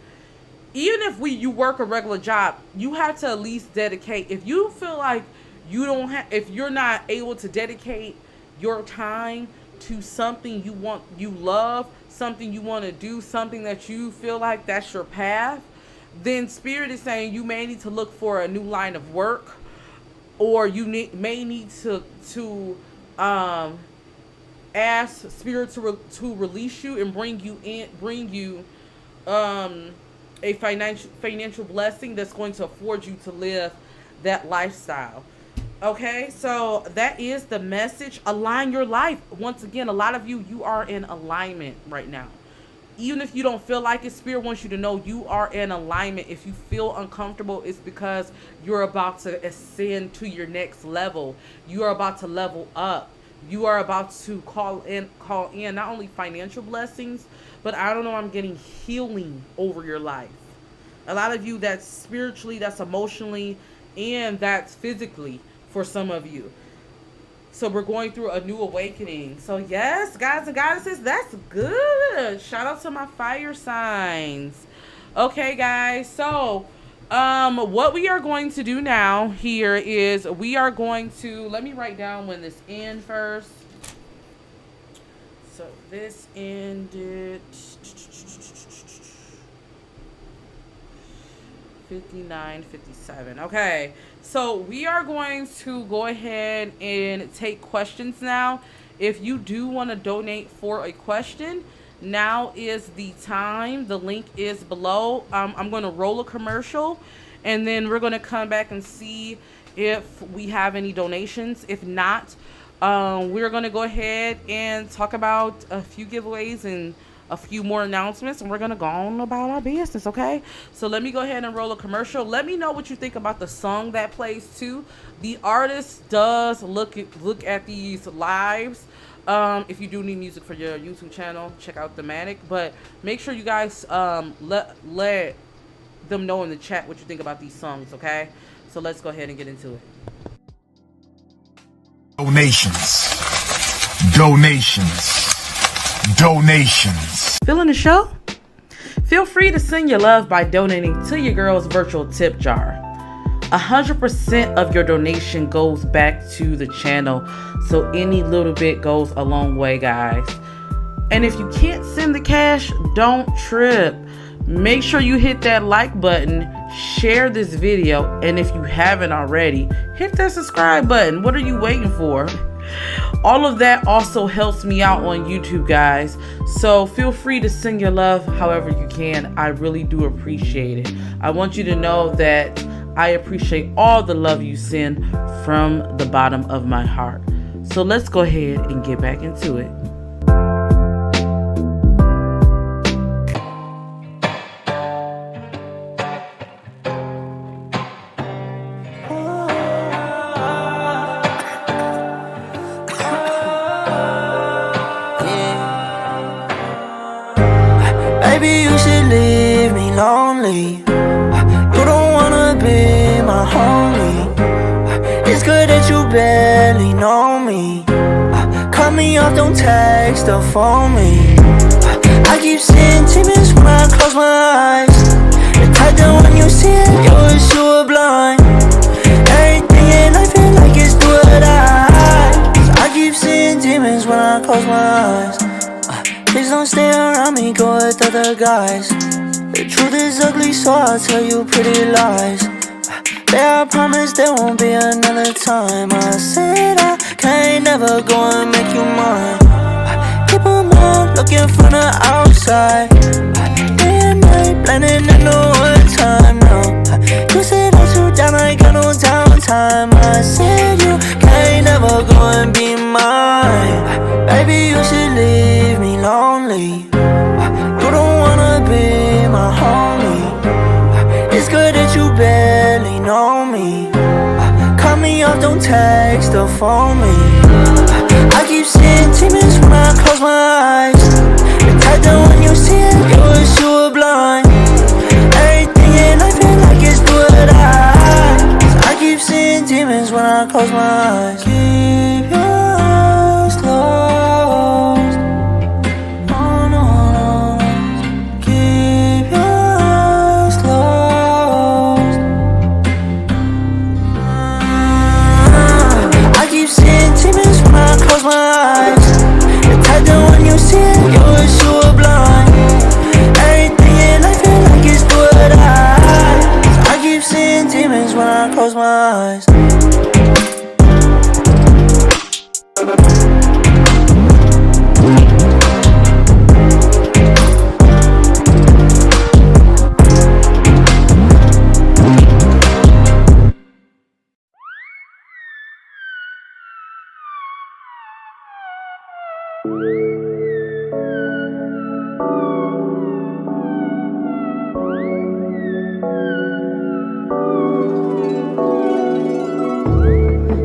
Speaker 4: Even if you work a regular job, you have to at least dedicate. If you feel like if you're not able to dedicate your time to something you love, something you want to do, something that you feel like that's your path, then Spirit is saying you may need to look for a new line of work, or you may need to ask Spirit to release you and bring you a financial blessing that's going to afford you to live that lifestyle. Okay, so that is the message. Align your life. Once again, a lot of you are in alignment right now. Even if you don't feel like it, Spirit wants you to know you are in alignment. If you feel uncomfortable, it's because you're about to ascend to your next level. You are about to level up. You are about to call in not only financial blessings, but I don't know, I'm getting healing over your life. A lot of you, that's spiritually, that's emotionally, and that's physically for some of you. So we're going through a new awakening. So yes, guys and goddesses, that's good. Shout out to my fire signs. Okay, guys. So what we are going to do now here is we are going to, let me write down when this ends first. So this ended 59:57. Okay, so we are going to go ahead and take questions now. If you do want to donate for a question, now is the time. The link is below. I'm going to roll a commercial, and then we're going to come back and see if we have any donations. If not, we're going to go ahead and talk about a few giveaways and a few more announcements, and we're gonna go on about our business, okay? So let me go ahead and roll a commercial. Let me know what you think about the song that plays too. The artist does look at these lives. If you do need music for your YouTube channel, check out Thematic. But make sure you guys let them know in the chat what you think about these songs, okay? So let's go ahead and get into it. Donations. Feeling the show? Feel free to send your love by donating to your girl's virtual tip jar. 100% of your donation goes back to the channel, so any little bit goes a long way, guys. And if you can't send the cash, don't trip. Make sure you hit that like button, share this video, and if you haven't already, hit that subscribe button. What are you waiting for? All of that also helps me out on YouTube, guys. So feel free to send your love however you can. I really do appreciate it. I want you to know that I appreciate all the love you send from the bottom of my heart. So let's go ahead and get back into it.
Speaker 5: Baby, you should leave me lonely. You don't wanna be my homie. It's good that you barely know me. Cut me off, don't text or phone me. I keep seeing demons when I close my eyes. The type that when you see it, you wish you were blind. Everything in life feel like it's do or die. I keep seeing demons when I close my eyes. Please don't stay around me, go with other guys. The truth is ugly, so I'll tell you pretty lies. There, I promise there won't be another time. I said I can't never go and make you mine. Keep on mind, looking from the outside. Day and night, blending in no one time now. You said I'll shoot down, I ain't got no downtime. I said you can't never go and be mine. Baby, you should leave me lonely. You don't wanna be my homie. It's good that you barely know me. Cut me off, don't text or phone me. I keep seeing demons when I close my eyes. The type that when you see it, you wish you were blind. Everything in life feel like it's do or die. I keep seeing demons when I close my eyes. Keep your eyes closed. Oh no, no. Keep your eyes closed. I keep seeing demons when I close my eyes. The type that when you see it, you wish you were blind. Everything in life feel like it's do or die. I keep seeing demons when I close my eyes.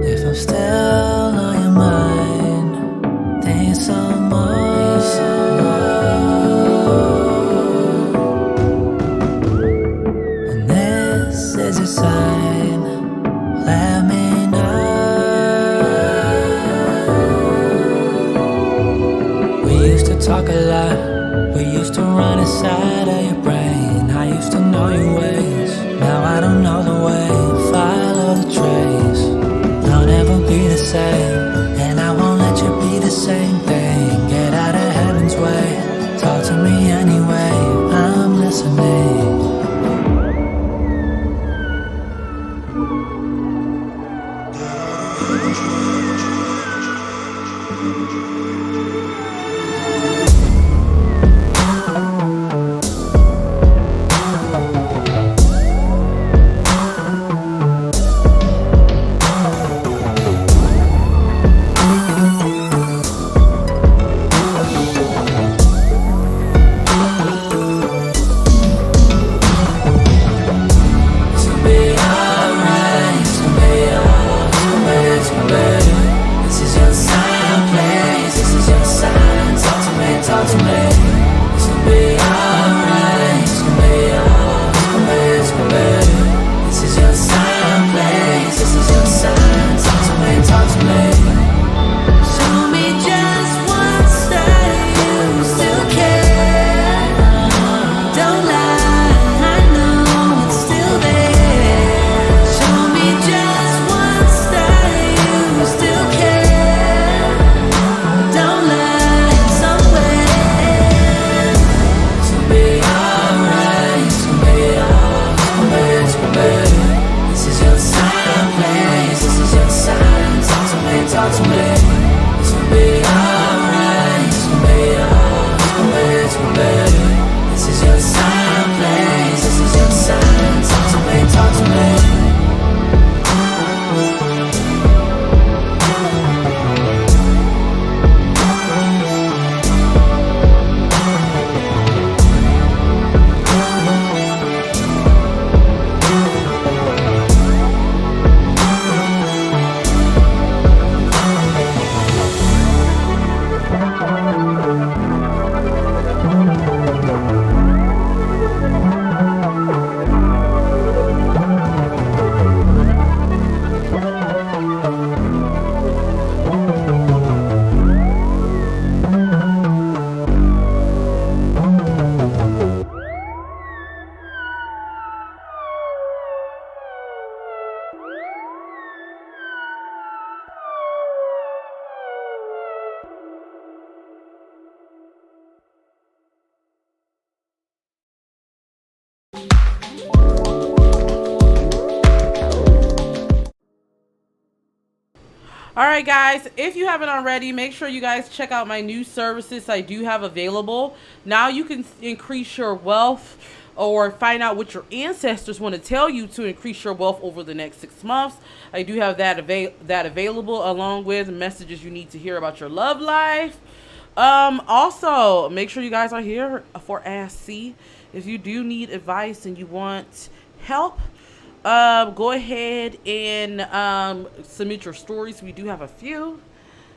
Speaker 5: If I'm still on your mind, think some more. And this is a sign, let me know. We used to talk a lot, we used to run inside of your brain. I used to know your ways, now I don't know the way. Follow the trace, I'll never be the same, and I won't let you be the same thing. Get out of heaven's way, talk to me anyway, I'm listening.
Speaker 4: All right, guys, if you haven't already, make sure you guys check out my new services I do have available. Now you can increase your wealth or find out what your ancestors want to tell you to increase your wealth over the next 6 months. I do have that available, along with messages you need to hear about your love life. Also, make sure you guys are here for Ask C. If you do need advice and you want help, go ahead and submit your stories. We do have a few.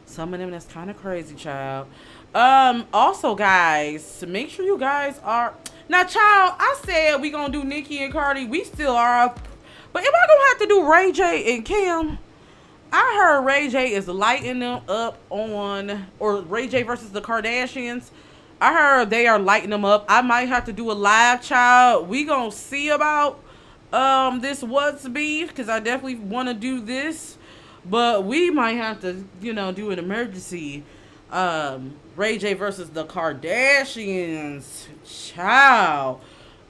Speaker 4: Some of them that's kind of crazy, child. Also, guys, make sure you guys are... Now, child, I said we gonna do Nicki and Cardi. We still are. But am I gonna have to do Ray J and Kim? I heard Ray J is lighting them up on... Or Ray J versus the Kardashians. I heard they are lighting them up. I might have to do a live, child. We gonna see about this what's beef, because I definitely want to do this. But we might have to, you know, do an emergency Ray J versus the Kardashians, child.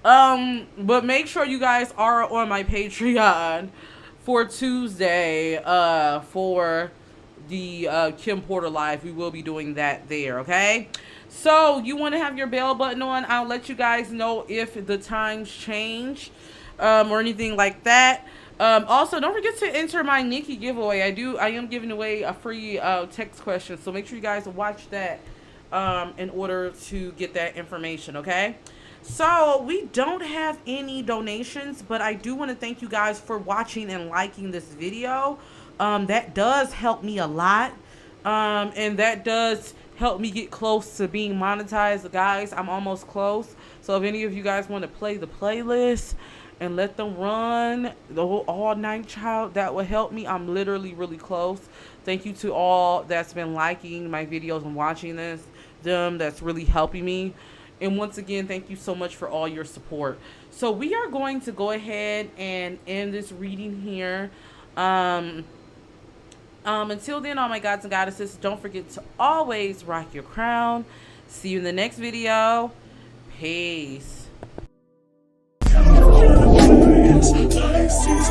Speaker 4: But make sure you guys are on my Patreon for Tuesday for the Kim Porter Live. We will be doing that there, okay? So you want to have your bell button on. I'll let you guys know if the times change or anything like that. Also, don't forget to enter my Nicki giveaway. I am giving away a free text question, so make sure you guys watch that in order to get that information, okay? So we don't have any donations, but I do want to thank you guys for watching and liking this video. That does help me a lot, and that does help me get close to being monetized. Guys, I'm almost close, so if any of you guys want to play the playlist and let them run the whole all night, child, that will help me. I'm literally really close. Thank you to all that's been liking my videos and watching them. That's really helping me. And once again, thank you so much for all your support. So we are going to go ahead and end this reading here. Until then, all my gods and goddesses, don't forget to always rock your crown. See you in the next video. Peace.
Speaker 6: Pisces,